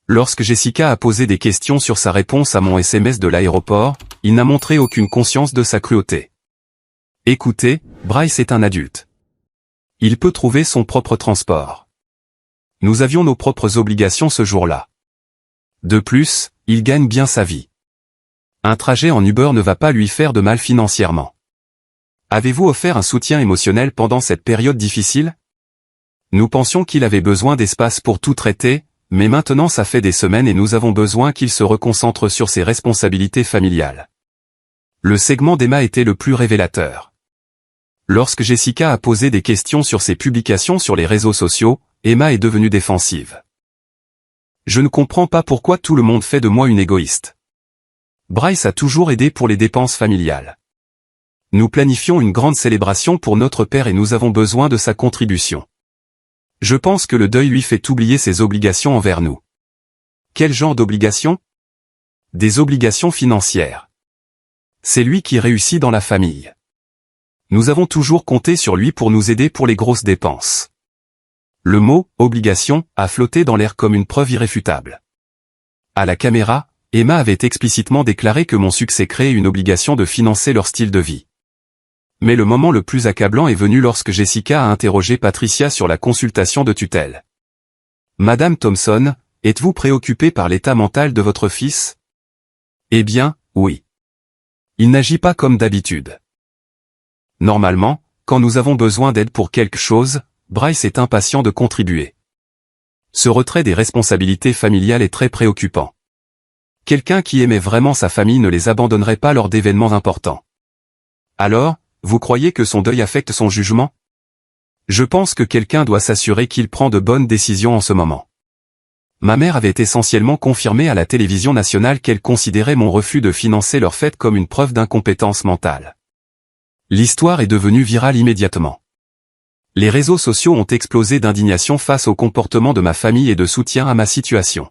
Lorsque Jessica a posé des questions sur sa réponse à mon SMS de l'aéroport, il n'a montré aucune conscience de sa cruauté. Écoutez, Bryce est un adulte. Il peut trouver son propre transport. Nous avions nos propres obligations ce jour-là. De plus, il gagne bien sa vie. Un trajet en Uber ne va pas lui faire de mal financièrement. Avez-vous offert un soutien émotionnel pendant cette période difficile? Nous pensions qu'il avait besoin d'espace pour tout traiter, mais maintenant ça fait des semaines et nous avons besoin qu'il se reconcentre sur ses responsabilités familiales. Le segment d'Emma était le plus révélateur. Lorsque Jessica a posé des questions sur ses publications sur les réseaux sociaux, Emma est devenue défensive. Je ne comprends pas pourquoi tout le monde fait de moi une égoïste. Bryce a toujours aidé pour les dépenses familiales. Nous planifions une grande célébration pour notre père et nous avons besoin de sa contribution. Je pense que le deuil lui fait oublier ses obligations envers nous. Quel genre d'obligations? Des obligations financières. C'est lui qui réussit dans la famille. Nous avons toujours compté sur lui pour nous aider pour les grosses dépenses. Le mot « obligation » a flotté dans l'air comme une preuve irréfutable. À la caméra, Emma avait explicitement déclaré que mon succès créait une obligation de financer leur style de vie. Mais le moment le plus accablant est venu lorsque Jessica a interrogé Patricia sur la consultation de tutelle. « Madame Thompson, êtes-vous préoccupée par l'état mental de votre fils ?» Eh bien, oui. Il n'agit pas comme d'habitude. Normalement, quand nous avons besoin d'aide pour quelque chose, Bryce est impatient de contribuer. Ce retrait des responsabilités familiales est très préoccupant. Quelqu'un qui aimait vraiment sa famille ne les abandonnerait pas lors d'événements importants. Alors, vous croyez que son deuil affecte son jugement? Je pense que quelqu'un doit s'assurer qu'il prend de bonnes décisions en ce moment. Ma mère avait essentiellement confirmé à la télévision nationale qu'elle considérait mon refus de financer leur fête comme une preuve d'incompétence mentale. L'histoire est devenue virale immédiatement. Les réseaux sociaux ont explosé d'indignation face au comportement de ma famille et de soutien à ma situation.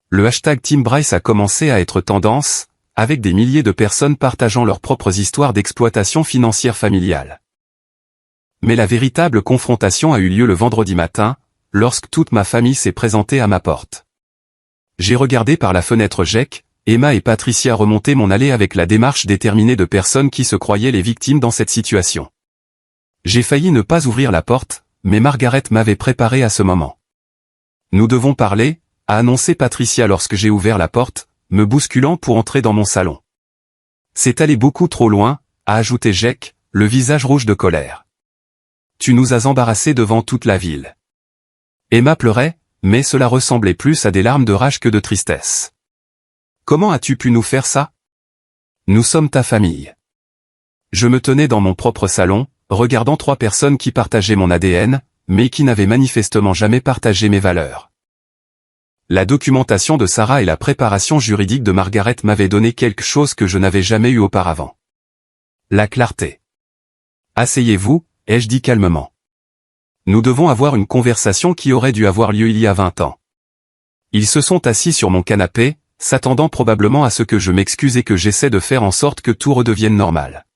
Le hashtag Team Bryce a commencé à être tendance, avec des milliers de personnes partageant leurs propres histoires d'exploitation financière familiale. Mais la véritable confrontation a eu lieu le vendredi matin, lorsque toute ma famille s'est présentée à ma porte. J'ai regardé par la fenêtre Jake, Emma et Patricia remonter mon allée avec la démarche déterminée de personnes qui se croyaient les victimes dans cette situation. J'ai failli ne pas ouvrir la porte, mais Margaret m'avait préparé à ce moment. Nous devons parler, a annoncé Patricia lorsque j'ai ouvert la porte, me bousculant pour entrer dans mon salon. C'est allé beaucoup trop loin, a ajouté Jake, le visage rouge de colère. Tu nous as embarrassés devant toute la ville. Emma pleurait, mais cela ressemblait plus à des larmes de rage que de tristesse. Comment as-tu pu nous faire ça? Nous sommes ta famille. Je me tenais dans mon propre salon, regardant 3 personnes qui partageaient mon ADN, mais qui n'avaient manifestement jamais partagé mes valeurs. La documentation de Sarah et la préparation juridique de Margaret m'avaient donné quelque chose que je n'avais jamais eu auparavant. La clarté. Asseyez-vous, ai-je dit calmement. Nous devons avoir une conversation qui aurait dû avoir lieu il y a 20 ans. Ils se sont assis sur mon canapé, s'attendant probablement à ce que je m'excuse et que j'essaie de faire en sorte que tout redevienne normal.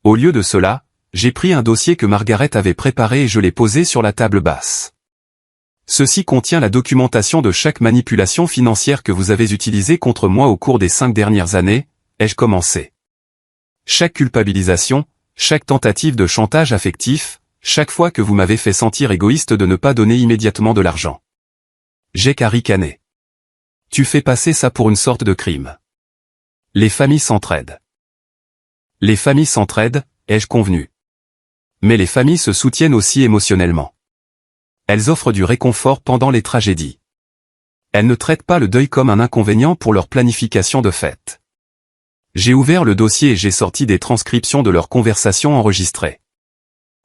Au lieu de cela, j'ai pris un dossier que Margaret avait préparé et je l'ai posé sur la table basse. Ceci contient la documentation de chaque manipulation financière que vous avez utilisée contre moi au cours des 5 dernières années, ai-je commencé. Chaque culpabilisation, chaque tentative de chantage affectif, chaque fois que vous m'avez fait sentir égoïste de ne pas donner immédiatement de l'argent. J'ai qu'à ricaner. Tu fais passer ça pour une sorte de crime. Les familles s'entraident. Les familles s'entraident, ai-je convenu. Mais les familles se soutiennent aussi émotionnellement. Elles offrent du réconfort pendant les tragédies. Elles ne traitent pas le deuil comme un inconvénient pour leur planification de fête. J'ai ouvert le dossier et j'ai sorti des transcriptions de leurs conversations enregistrées.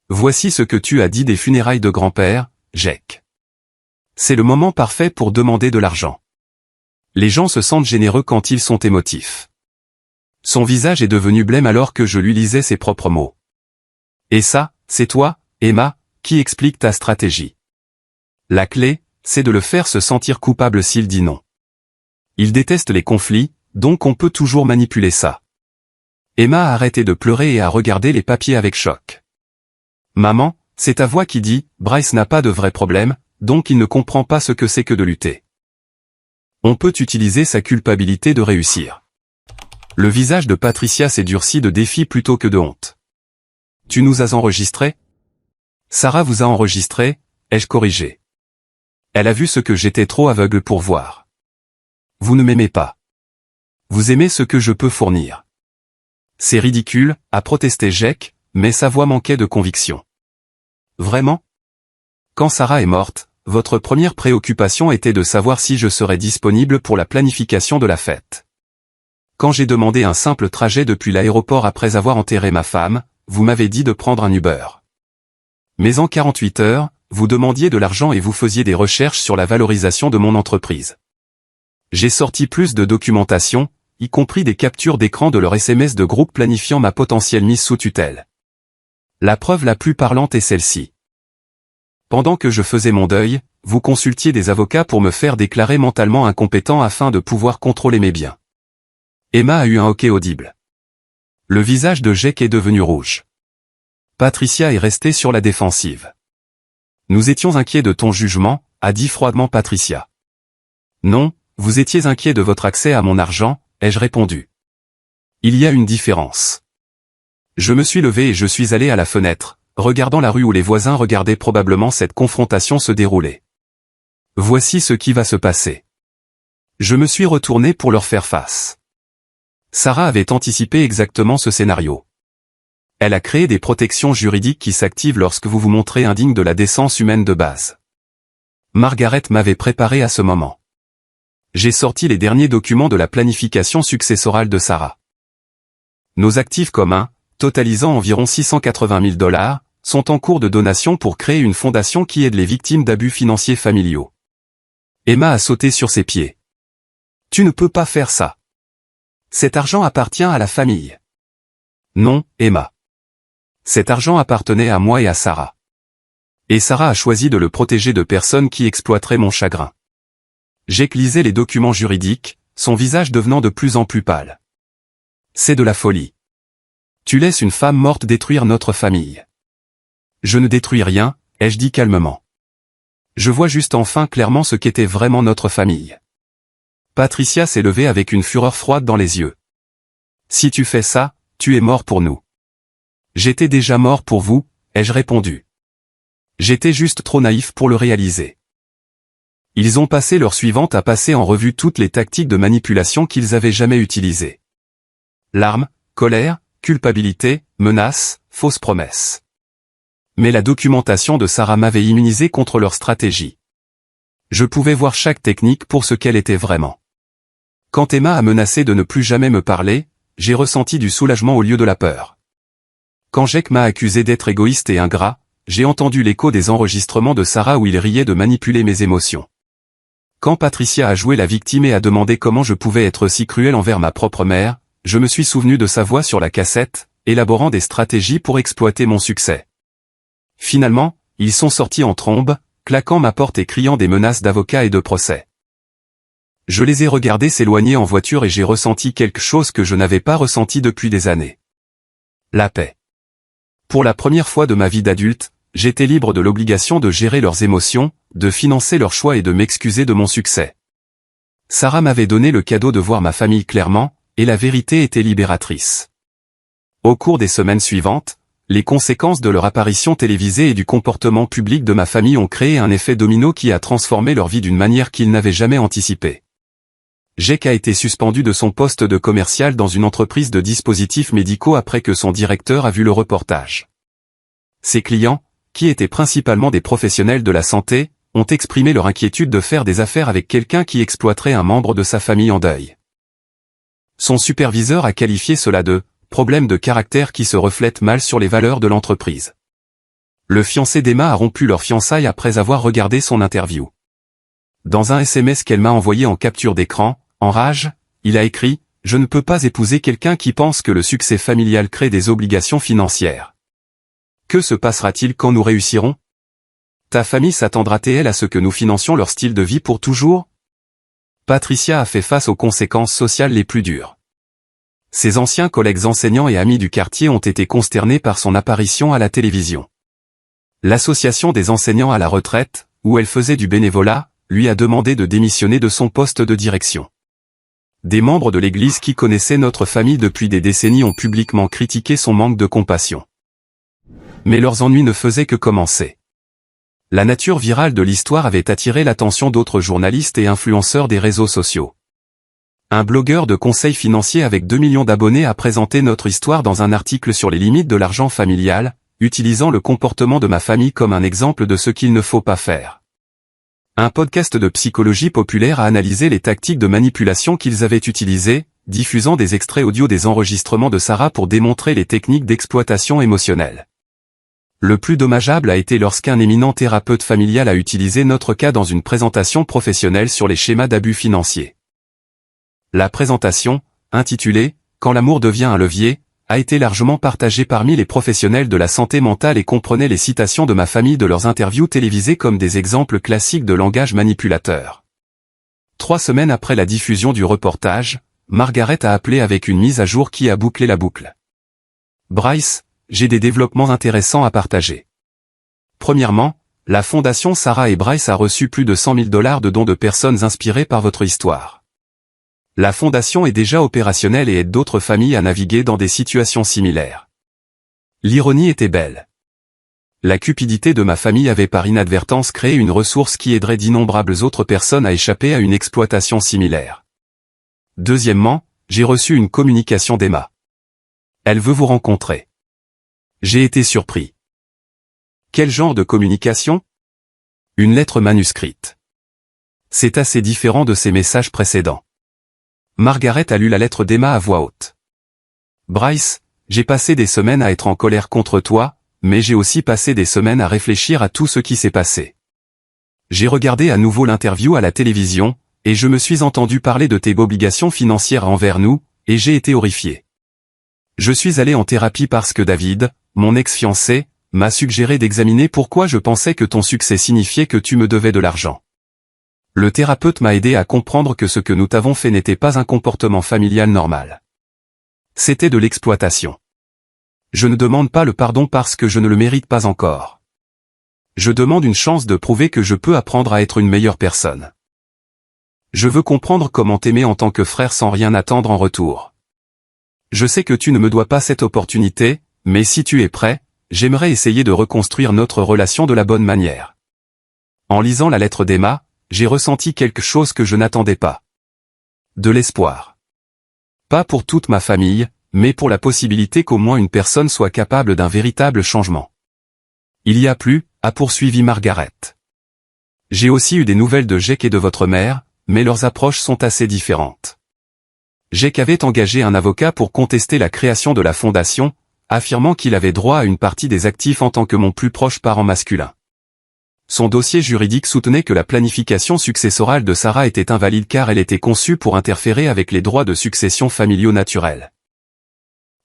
Voici ce que tu as dit des funérailles de grand-père, Jake. C'est le moment parfait pour demander de l'argent. Les gens se sentent généreux quand ils sont émotifs. Son visage est devenu blême alors que je lui lisais ses propres mots. Et ça, c'est toi, Emma, qui explique ta stratégie. La clé, c'est de le faire se sentir coupable s'il dit non. Il déteste les conflits, donc on peut toujours manipuler ça. Emma a arrêté de pleurer et a regardé les papiers avec choc. Maman, C'est ta voix qui dit, Bryce n'a pas de vrai problème, donc il ne comprend pas ce que c'est que de lutter. On peut utiliser sa culpabilité de réussir. Le visage de Patricia s'est durci de défi plutôt que de honte. Tu nous as enregistrés? Sarah vous a enregistré, ai-je corrigé. Elle a vu ce que j'étais trop aveugle pour voir. Vous ne m'aimez pas. Vous aimez ce que je peux fournir. C'est ridicule, a protesté Jake, mais sa voix manquait de conviction. Vraiment? Quand Sarah est morte, votre première préoccupation était de savoir si je serais disponible pour la planification de la fête. Quand j'ai demandé un simple trajet depuis l'aéroport après avoir enterré ma femme, vous m'avez dit de prendre un Uber. Mais en 48 heures, vous demandiez de l'argent et vous faisiez des recherches sur la valorisation de mon entreprise. J'ai sorti plus de documentation, y compris des captures d'écran de leur SMS de groupe planifiant ma potentielle mise sous tutelle. La preuve la plus parlante est celle-ci. Pendant que je faisais mon deuil, vous consultiez des avocats pour me faire déclarer mentalement incompétent afin de pouvoir contrôler mes biens. Emma a eu un hoquet audible. Le visage de Jake est devenu rouge. Patricia est restée sur la défensive. Nous étions inquiets de ton jugement, a dit froidement Patricia. Non, vous étiez inquiet de votre accès à mon argent, ai-je répondu. Il y a une différence. Je me suis levé et je suis allé à la fenêtre, regardant la rue où les voisins regardaient probablement cette confrontation se dérouler. Voici ce qui va se passer. Je me suis retourné pour leur faire face. Sarah avait anticipé exactement ce scénario. Elle a créé des protections juridiques qui s'activent lorsque vous vous montrez indigne de la décence humaine de base. Margaret m'avait préparé à ce moment. J'ai sorti les derniers documents de la planification successorale de Sarah. Nos actifs communs, totalisant environ 680 000 $, sont en cours de donation pour créer une fondation qui aide les victimes d'abus financiers familiaux. Emma a sauté sur ses pieds. Tu ne peux pas faire ça. Cet argent appartient à la famille. Non, Emma. Cet argent appartenait à moi et à Sarah. Et Sarah a choisi de le protéger de personnes qui exploiteraient mon chagrin. Jake lisait les documents juridiques, son visage devenant de plus en plus pâle. C'est de la folie. Tu laisses une femme morte détruire notre famille. Je ne détruis rien, ai-je dit calmement. Je vois juste enfin clairement ce qu'était vraiment notre famille. Patricia s'est levée avec une fureur froide dans les yeux. Si tu fais ça, tu es mort pour nous. J'étais déjà mort pour vous, ai-je répondu. J'étais juste trop naïf pour le réaliser. Ils ont passé l'heure suivante à passer en revue toutes les tactiques de manipulation qu'ils avaient jamais utilisées. Larmes, colère, culpabilité, menaces, fausses promesses. Mais la documentation de Sarah m'avait immunisé contre leur stratégie. Je pouvais voir chaque technique pour ce qu'elle était vraiment. Quand Emma a menacé de ne plus jamais me parler, j'ai ressenti du soulagement au lieu de la peur. Quand Jake m'a accusé d'être égoïste et ingrat, j'ai entendu l'écho des enregistrements de Sarah où il riait de manipuler mes émotions. Quand Patricia a joué la victime et a demandé comment je pouvais être si cruel envers ma propre mère, je me suis souvenu de sa voix sur la cassette, élaborant des stratégies pour exploiter mon succès. Finalement, ils sont sortis en trombe, claquant ma porte et criant des menaces d'avocats et de procès. Je les ai regardés s'éloigner en voiture et j'ai ressenti quelque chose que je n'avais pas ressenti depuis des années. La paix. Pour la première fois de ma vie d'adulte, j'étais libre de l'obligation de gérer leurs émotions, de financer leurs choix et de m'excuser de mon succès. Sarah m'avait donné le cadeau de voir ma famille clairement, et la vérité était libératrice. Au cours des semaines suivantes, les conséquences de leur apparition télévisée et du comportement public de ma famille ont créé un effet domino qui a transformé leur vie d'une manière qu'ils n'avaient jamais anticipée. Jake a été suspendu de son poste de commercial dans une entreprise de dispositifs médicaux après que son directeur a vu le reportage. Ses clients, qui étaient principalement des professionnels de la santé, ont exprimé leur inquiétude de faire des affaires avec quelqu'un qui exploiterait un membre de sa famille en deuil. Son superviseur a qualifié cela de « problème de caractère qui se reflète mal sur les valeurs de l'entreprise ». Le fiancé d'Emma a rompu leur fiançailles après avoir regardé son interview. Dans un SMS qu'elle m'a envoyé en capture d'écran, en rage, il a écrit « Je ne peux pas épouser quelqu'un qui pense que le succès familial crée des obligations financières. Que se passera-t-il quand nous réussirons? Ta famille s'attendra-t-elle à ce que nous financions leur style de vie pour toujours? » Patricia a fait face aux conséquences sociales les plus dures. Ses anciens collègues enseignants et amis du quartier ont été consternés par son apparition à la télévision. L'association des enseignants à la retraite, où elle faisait du bénévolat, lui a demandé de démissionner de son poste de direction. Des membres de l'Église qui connaissaient notre famille depuis des décennies ont publiquement critiqué son manque de compassion. Mais leurs ennuis ne faisaient que commencer. La nature virale de l'histoire avait attiré l'attention d'autres journalistes et influenceurs des réseaux sociaux. Un blogueur de conseils financiers avec 2 millions d'abonnés a présenté notre histoire dans un article sur les limites de l'argent familial, utilisant le comportement de ma famille comme un exemple de ce qu'il ne faut pas faire. Un podcast de psychologie populaire a analysé les tactiques de manipulation qu'ils avaient utilisées, diffusant des extraits audio des enregistrements de Sarah pour démontrer les techniques d'exploitation émotionnelle. Le plus dommageable a été lorsqu'un éminent thérapeute familial a utilisé notre cas dans une présentation professionnelle sur les schémas d'abus financiers. La présentation, intitulée « Quand l'amour devient un levier », a été largement partagée parmi les professionnels de la santé mentale et comprenait les citations de ma famille de leurs interviews télévisées comme des exemples classiques de langage manipulateur. 3 semaines après la diffusion du reportage, Margaret a appelé avec une mise à jour qui a bouclé la boucle. Bryce, j'ai des développements intéressants à partager. Premièrement, la fondation Sarah et Bryce a reçu plus de 100 000 $ de dons de personnes inspirées par votre histoire. La fondation est déjà opérationnelle et aide d'autres familles à naviguer dans des situations similaires. L'ironie était belle. La cupidité de ma famille avait par inadvertance créé une ressource qui aiderait d'innombrables autres personnes à échapper à une exploitation similaire. Deuxièmement, j'ai reçu une communication d'Emma. Elle veut vous rencontrer. J'ai été surpris. Quel genre de communication? Une lettre manuscrite. C'est assez différent de ses messages précédents. Margaret a lu la lettre d'Emma à voix haute. Bryce, j'ai passé des semaines à être en colère contre toi, mais j'ai aussi passé des semaines à réfléchir à tout ce qui s'est passé. J'ai regardé à nouveau l'interview à la télévision, et je me suis entendu parler de tes obligations financières envers nous, et j'ai été horrifié. Je suis allé en thérapie parce que David, mon ex-fiancé, m'a suggéré d'examiner pourquoi je pensais que ton succès signifiait que tu me devais de l'argent. Le thérapeute m'a aidé à comprendre que ce que nous t'avons fait n'était pas un comportement familial normal. C'était de l'exploitation. Je ne demande pas le pardon parce que je ne le mérite pas encore. Je demande une chance de prouver que je peux apprendre à être une meilleure personne. Je veux comprendre comment t'aimer en tant que frère sans rien attendre en retour. Je sais que tu ne me dois pas cette opportunité, mais si tu es prêt, j'aimerais essayer de reconstruire notre relation de la bonne manière. En lisant la lettre d'Emma, j'ai ressenti quelque chose que je n'attendais pas. De l'espoir. Pas pour toute ma famille, mais pour la possibilité qu'au moins une personne soit capable d'un véritable changement. Il y a plus, a poursuivi Margaret. J'ai aussi eu des nouvelles de Jake et de votre mère, mais leurs approches sont assez différentes. Jake avait engagé un avocat pour contester la création de la fondation, affirmant qu'il avait droit à une partie des actifs en tant que mon plus proche parent masculin. Son dossier juridique soutenait que la planification successorale de Sarah était invalide car elle était conçue pour interférer avec les droits de succession familiaux naturels.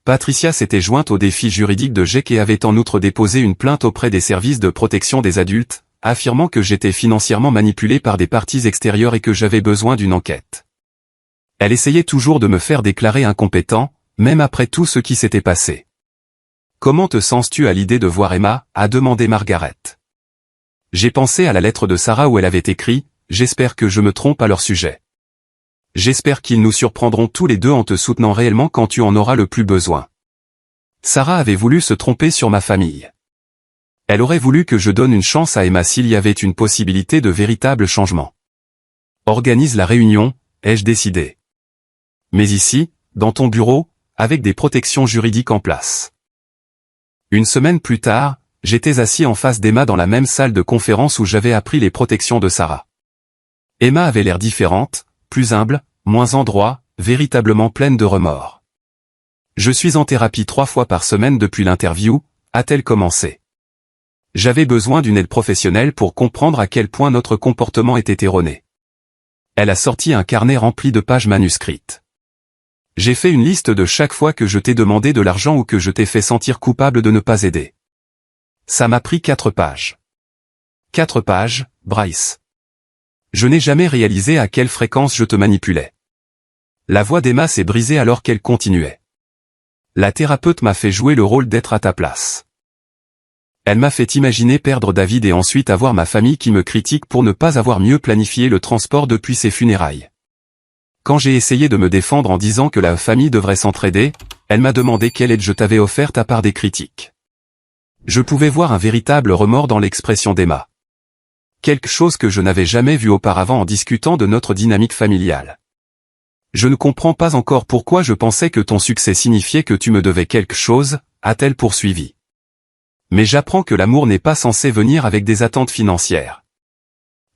Patricia s'était jointe au défi juridique de Jake et avait en outre déposé une plainte auprès des services de protection des adultes, affirmant que j'étais financièrement manipulé par des parties extérieures et que j'avais besoin d'une enquête. Elle essayait toujours de me faire déclarer incompétent, même après tout ce qui s'était passé. Comment te sens-tu à l'idée de voir Emma? A demandé Margaret. J'ai pensé à la lettre de Sarah où elle avait écrit « J'espère que je me trompe à leur sujet. J'espère qu'ils nous surprendront tous les deux en te soutenant réellement quand tu en auras le plus besoin. » Sarah avait voulu se tromper sur ma famille. Elle aurait voulu que je donne une chance à Emma s'il y avait une possibilité de véritable changement. Organise la réunion, ai-je décidé. Mais ici, dans ton bureau, avec des protections juridiques en place. Une semaine plus tard, j'étais assis en face d'Emma dans la même salle de conférence où j'avais appris les protections de Sarah. Emma avait l'air différente, plus humble, moins en droit, véritablement pleine de remords. Je suis en thérapie 3 fois par semaine depuis l'interview, a-t-elle commencé. J'avais besoin d'une aide professionnelle pour comprendre à quel point notre comportement était erroné. Elle a sorti un carnet rempli de pages manuscrites. J'ai fait une liste de chaque fois que je t'ai demandé de l'argent ou que je t'ai fait sentir coupable de ne pas aider. Ça m'a pris 4 pages. 4 pages, Bryce. Je n'ai jamais réalisé à quelle fréquence je te manipulais. La voix d'Emma s'est brisée alors qu'elle continuait. La thérapeute m'a fait jouer le rôle d'être à ta place. Elle m'a fait imaginer perdre David et ensuite avoir ma famille qui me critique pour ne pas avoir mieux planifié le transport depuis ses funérailles. Quand j'ai essayé de me défendre en disant que la famille devrait s'entraider, elle m'a demandé quelle aide je t'avais offerte à part des critiques. Je pouvais voir un véritable remords dans l'expression d'Emma. Quelque chose que je n'avais jamais vu auparavant en discutant de notre dynamique familiale. Je ne comprends pas encore pourquoi je pensais que ton succès signifiait que tu me devais quelque chose, a-t-elle poursuivi. Mais j'apprends que l'amour n'est pas censé venir avec des attentes financières.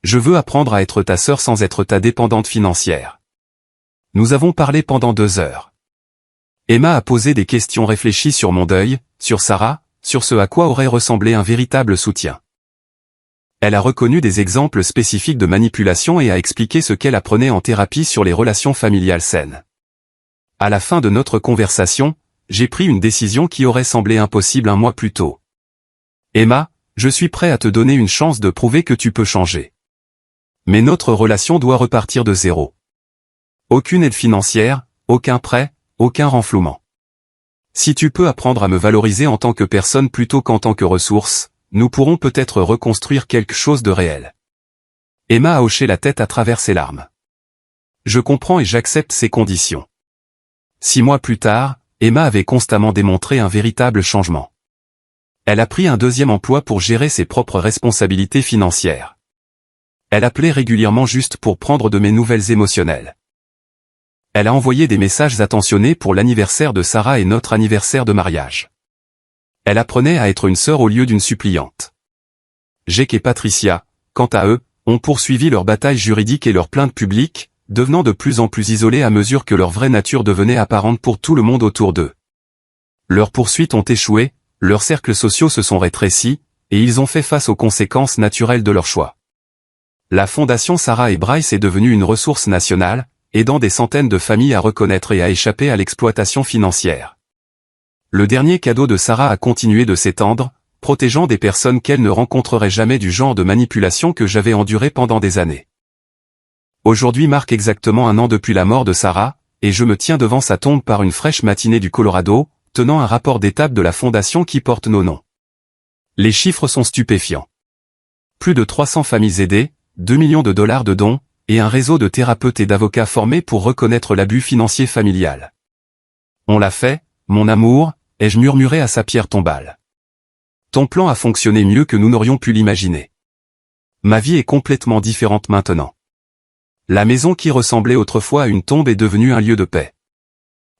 Je veux apprendre à être ta sœur sans être ta dépendante financière. Nous avons parlé pendant 2 heures. Emma a posé des questions réfléchies sur mon deuil, sur Sarah, sur ce à quoi aurait ressemblé un véritable soutien. Elle a reconnu des exemples spécifiques de manipulation et a expliqué ce qu'elle apprenait en thérapie sur les relations familiales saines. À la fin de notre conversation, j'ai pris une décision qui aurait semblé impossible un mois plus tôt. Emma, je suis prêt à te donner une chance de prouver que tu peux changer. Mais notre relation doit repartir de zéro. Aucune aide financière, aucun prêt, aucun renflouement. Si tu peux apprendre à me valoriser en tant que personne plutôt qu'en tant que ressource, nous pourrons peut-être reconstruire quelque chose de réel. Emma a hoché la tête à travers ses larmes. Je comprends et j'accepte ces conditions. 6 mois plus tard, Emma avait constamment démontré un véritable changement. Elle a pris un 2e emploi pour gérer ses propres responsabilités financières. Elle appelait régulièrement juste pour prendre de mes nouvelles émotionnelles. Elle a envoyé des messages attentionnés pour l'anniversaire de Sarah et notre anniversaire de mariage. Elle apprenait à être une sœur au lieu d'une suppliante. Jake et Patricia, quant à eux, ont poursuivi leur bataille juridique et leur plainte publique, devenant de plus en plus isolés à mesure que leur vraie nature devenait apparente pour tout le monde autour d'eux. Leurs poursuites ont échoué, leurs cercles sociaux se sont rétrécis, et ils ont fait face aux conséquences naturelles de leur choix. La fondation Sarah et Bryce est devenue une ressource nationale, aidant des centaines de familles à reconnaître et à échapper à l'exploitation financière. Le dernier cadeau de Sarah a continué de s'étendre, protégeant des personnes qu'elle ne rencontrerait jamais du genre de manipulation que j'avais enduré pendant des années. Aujourd'hui marque exactement 1 an depuis la mort de Sarah, et je me tiens devant sa tombe par une fraîche matinée du Colorado, tenant un rapport d'étape de la fondation qui porte nos noms. Les chiffres sont stupéfiants. Plus de 300 familles aidées, 2 millions de dollars de dons, et un réseau de thérapeutes et d'avocats formés pour reconnaître l'abus financier familial. On l'a fait, mon amour, ai-je murmuré à sa pierre tombale. Ton plan a fonctionné mieux que nous n'aurions pu l'imaginer. Ma vie est complètement différente maintenant. La maison qui ressemblait autrefois à une tombe est devenue un lieu de paix.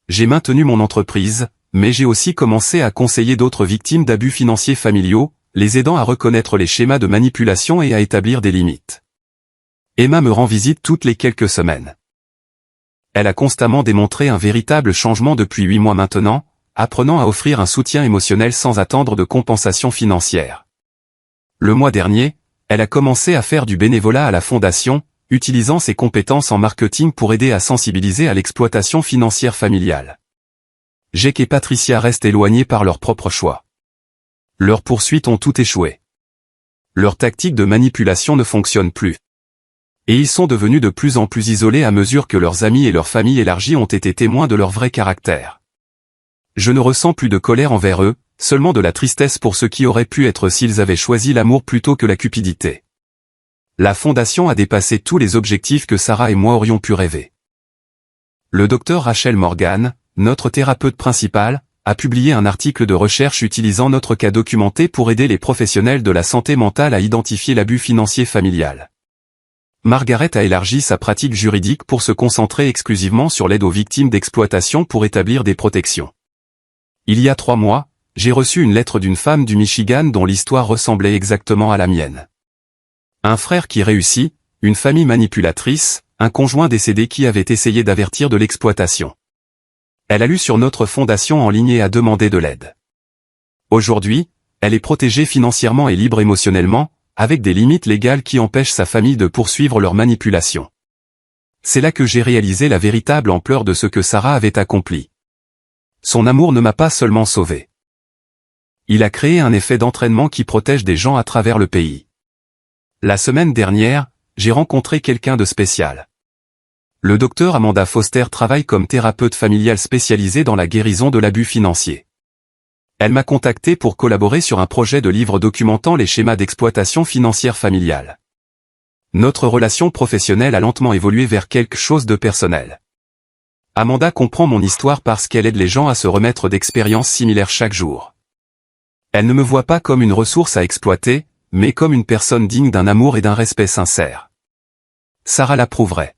J'ai maintenu mon entreprise, mais j'ai aussi commencé à conseiller d'autres victimes d'abus financiers familiaux, les aidant à reconnaître les schémas de manipulation et à établir des limites. Emma me rend visite toutes les quelques semaines. Elle a constamment démontré un véritable changement depuis 8 mois maintenant, apprenant à offrir un soutien émotionnel sans attendre de compensation financière. Le mois dernier, elle a commencé à faire du bénévolat à la fondation, utilisant ses compétences en marketing pour aider à sensibiliser à l'exploitation financière familiale. Jake et Patricia restent éloignés par leur propre choix. Leurs poursuites ont tout échoué. Leurs tactiques de manipulation ne fonctionnent plus. Et ils sont devenus de plus en plus isolés à mesure que leurs amis et leurs familles élargies ont été témoins de leur vrai caractère. Je ne ressens plus de colère envers eux, seulement de la tristesse pour ce qui aurait pu être s'ils avaient choisi l'amour plutôt que la cupidité. La fondation a dépassé tous les objectifs que Sarah et moi aurions pu rêver. Le docteur Rachel Morgan, notre thérapeute principale, a publié un article de recherche utilisant notre cas documenté pour aider les professionnels de la santé mentale à identifier l'abus financier familial. Margaret a élargi sa pratique juridique pour se concentrer exclusivement sur l'aide aux victimes d'exploitation pour établir des protections. Il y a 3 mois, j'ai reçu une lettre d'une femme du Michigan dont l'histoire ressemblait exactement à la mienne. Un frère qui réussit, une famille manipulatrice, un conjoint décédé qui avait essayé d'avertir de l'exploitation. Elle a lu sur notre fondation en ligne et a demandé de l'aide. Aujourd'hui, elle est protégée financièrement et libre émotionnellement, avec des limites légales qui empêchent sa famille de poursuivre leur manipulation. C'est là que j'ai réalisé la véritable ampleur de ce que Sarah avait accompli. Son amour ne m'a pas seulement sauvé. Il a créé un effet d'entraînement qui protège des gens à travers le pays. La semaine dernière, j'ai rencontré quelqu'un de spécial. Le docteur Amanda Foster travaille comme thérapeute familiale spécialisée dans la guérison de l'abus financier. Elle m'a contacté pour collaborer sur un projet de livre documentant les schémas d'exploitation financière familiale. Notre relation professionnelle a lentement évolué vers quelque chose de personnel. Amanda comprend mon histoire parce qu'elle aide les gens à se remettre d'expériences similaires chaque jour. Elle ne me voit pas comme une ressource à exploiter, mais comme une personne digne d'un amour et d'un respect sincère. Sarah l'approuverait.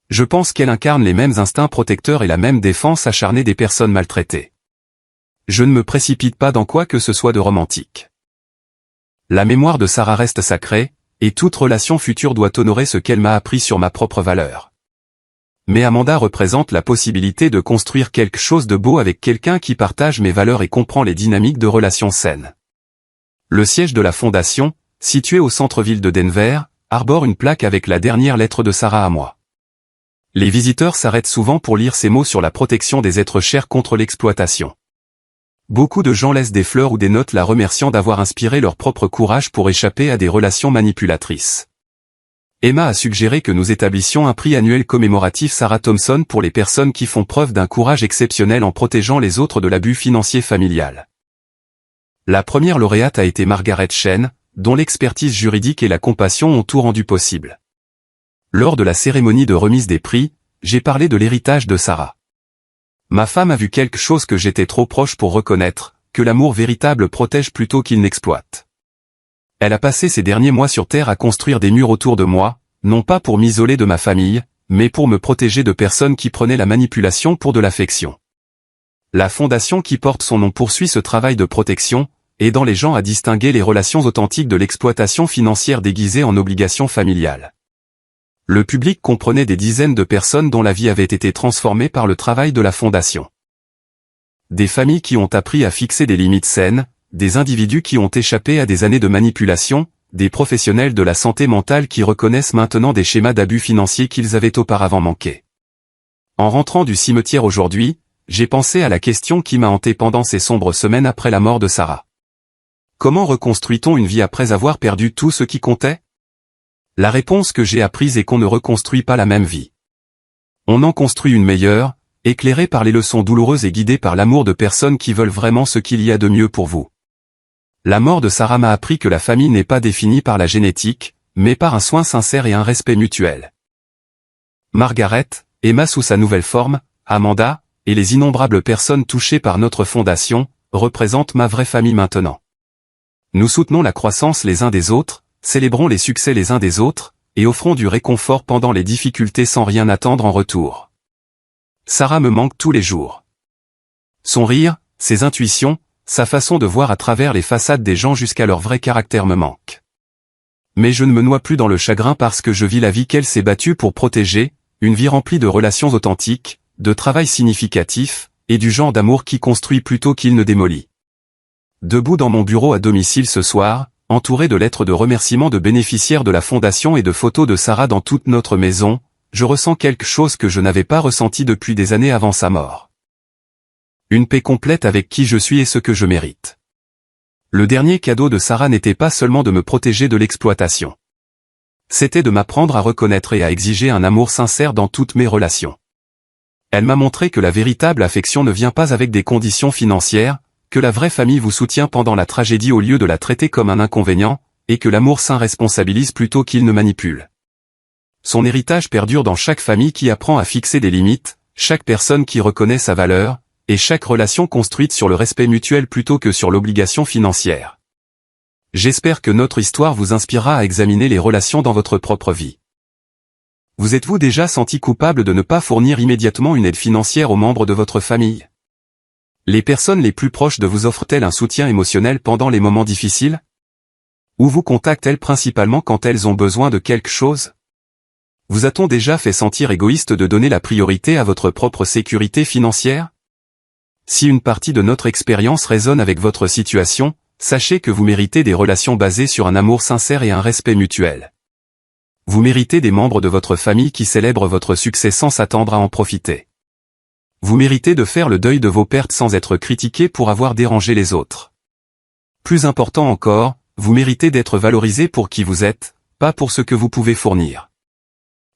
Je pense qu'elle incarne les mêmes instincts protecteurs et la même défense acharnée des personnes maltraitées. Je ne me précipite pas dans quoi que ce soit de romantique. La mémoire de Sarah reste sacrée, et toute relation future doit honorer ce qu'elle m'a appris sur ma propre valeur. Mais Amanda représente la possibilité de construire quelque chose de beau avec quelqu'un qui partage mes valeurs et comprend les dynamiques de relations saines. Le siège de la fondation, situé au centre-ville de Denver, arbore une plaque avec la dernière lettre de Sarah à moi. Les visiteurs s'arrêtent souvent pour lire ces mots sur la protection des êtres chers contre l'exploitation. Beaucoup de gens laissent des fleurs ou des notes la remerciant d'avoir inspiré leur propre courage pour échapper à des relations manipulatrices. Emma a suggéré que nous établissions un prix annuel commémoratif Sarah Thompson pour les personnes qui font preuve d'un courage exceptionnel en protégeant les autres de l'abus financier familial. La première lauréate a été Margaret Chen, dont l'expertise juridique et la compassion ont tout rendu possible. Lors de la cérémonie de remise des prix, j'ai parlé de l'héritage de Sarah. Ma femme a vu quelque chose que j'étais trop proche pour reconnaître, que l'amour véritable protège plutôt qu'il n'exploite. Elle a passé ces derniers mois sur Terre à construire des murs autour de moi, non pas pour m'isoler de ma famille, mais pour me protéger de personnes qui prenaient la manipulation pour de l'affection. La fondation qui porte son nom poursuit ce travail de protection, aidant les gens à distinguer les relations authentiques de l'exploitation financière déguisée en obligation familiale. Le public comprenait des dizaines de personnes dont la vie avait été transformée par le travail de la fondation. Des familles qui ont appris à fixer des limites saines, des individus qui ont échappé à des années de manipulation, des professionnels de la santé mentale qui reconnaissent maintenant des schémas d'abus financiers qu'ils avaient auparavant manqués. En rentrant du cimetière aujourd'hui, j'ai pensé à la question qui m'a hanté pendant ces sombres semaines après la mort de Sarah. Comment reconstruit-on une vie après avoir perdu tout ce qui comptait ? La réponse que j'ai apprise est qu'on ne reconstruit pas la même vie. On en construit une meilleure, éclairée par les leçons douloureuses et guidée par l'amour de personnes qui veulent vraiment ce qu'il y a de mieux pour vous. La mort de Sarah m'a appris que la famille n'est pas définie par la génétique, mais par un soin sincère et un respect mutuel. Margaret, Emma sous sa nouvelle forme, Amanda, et les innombrables personnes touchées par notre fondation, représentent ma vraie famille maintenant. Nous soutenons la croissance les uns des autres, célébrons les succès les uns des autres, et offrons du réconfort pendant les difficultés sans rien attendre en retour. Sarah me manque tous les jours. Son rire, ses intuitions, sa façon de voir à travers les façades des gens jusqu'à leur vrai caractère me manquent. Mais je ne me noie plus dans le chagrin parce que je vis la vie qu'elle s'est battue pour protéger, une vie remplie de relations authentiques, de travail significatif, et du genre d'amour qui construit plutôt qu'il ne démolit. Debout dans mon bureau à domicile ce soir, entouré de lettres de remerciements de bénéficiaires de la fondation et de photos de Sarah dans toute notre maison, je ressens quelque chose que je n'avais pas ressenti depuis des années avant sa mort. Une paix complète avec qui je suis et ce que je mérite. Le dernier cadeau de Sarah n'était pas seulement de me protéger de l'exploitation. C'était de m'apprendre à reconnaître et à exiger un amour sincère dans toutes mes relations. Elle m'a montré que la véritable affection ne vient pas avec des conditions financières, que la vraie famille vous soutient pendant la tragédie au lieu de la traiter comme un inconvénient, et que l'amour sain responsabilise plutôt qu'il ne manipule. Son héritage perdure dans chaque famille qui apprend à fixer des limites, chaque personne qui reconnaît sa valeur, et chaque relation construite sur le respect mutuel plutôt que sur l'obligation financière. J'espère que notre histoire vous inspirera à examiner les relations dans votre propre vie. Vous êtes-vous déjà senti coupable de ne pas fournir immédiatement une aide financière aux membres de votre famille ? Les personnes les plus proches de vous offrent-elles un soutien émotionnel pendant les moments difficiles ? Ou vous contactent-elles principalement quand elles ont besoin de quelque chose ? Vous a-t-on déjà fait sentir égoïste de donner la priorité à votre propre sécurité financière ? Si une partie de notre expérience résonne avec votre situation, sachez que vous méritez des relations basées sur un amour sincère et un respect mutuel. Vous méritez des membres de votre famille qui célèbrent votre succès sans s'attendre à en profiter. Vous méritez de faire le deuil de vos pertes sans être critiqué pour avoir dérangé les autres. Plus important encore, vous méritez d'être valorisé pour qui vous êtes, pas pour ce que vous pouvez fournir.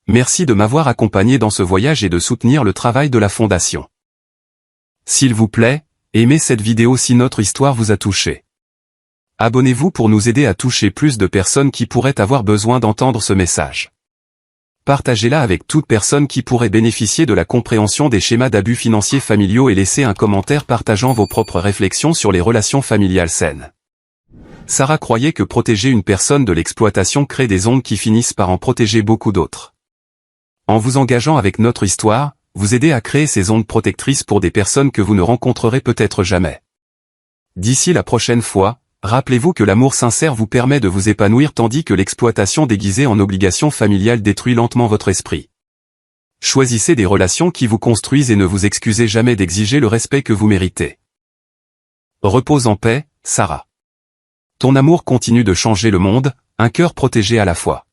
Merci de m'avoir accompagné dans ce voyage et de soutenir le travail de la Fondation. S'il vous plaît, Aimez cette vidéo si notre histoire vous a touché. Abonnez-vous pour nous aider à toucher plus de personnes qui pourraient avoir besoin d'entendre ce message. Partagez-la avec toute personne qui pourrait bénéficier de la compréhension des schémas d'abus financiers familiaux et laissez un commentaire partageant vos propres réflexions sur les relations familiales saines. Sarah croyait que protéger une personne de l'exploitation crée des ondes qui finissent par en protéger beaucoup d'autres. En vous engageant avec notre histoire, vous aidez à créer ces ondes protectrices pour des personnes que vous ne rencontrerez peut-être jamais. D'ici la prochaine fois, rappelez-vous que l'amour sincère vous permet de vous épanouir tandis que l'exploitation déguisée en obligation familiale détruit lentement votre esprit. Choisissez des relations qui vous construisent et ne vous excusez jamais d'exiger le respect que vous méritez. Repose en paix, Sarah. Ton amour continue de changer le monde, un cœur protégé à la fois.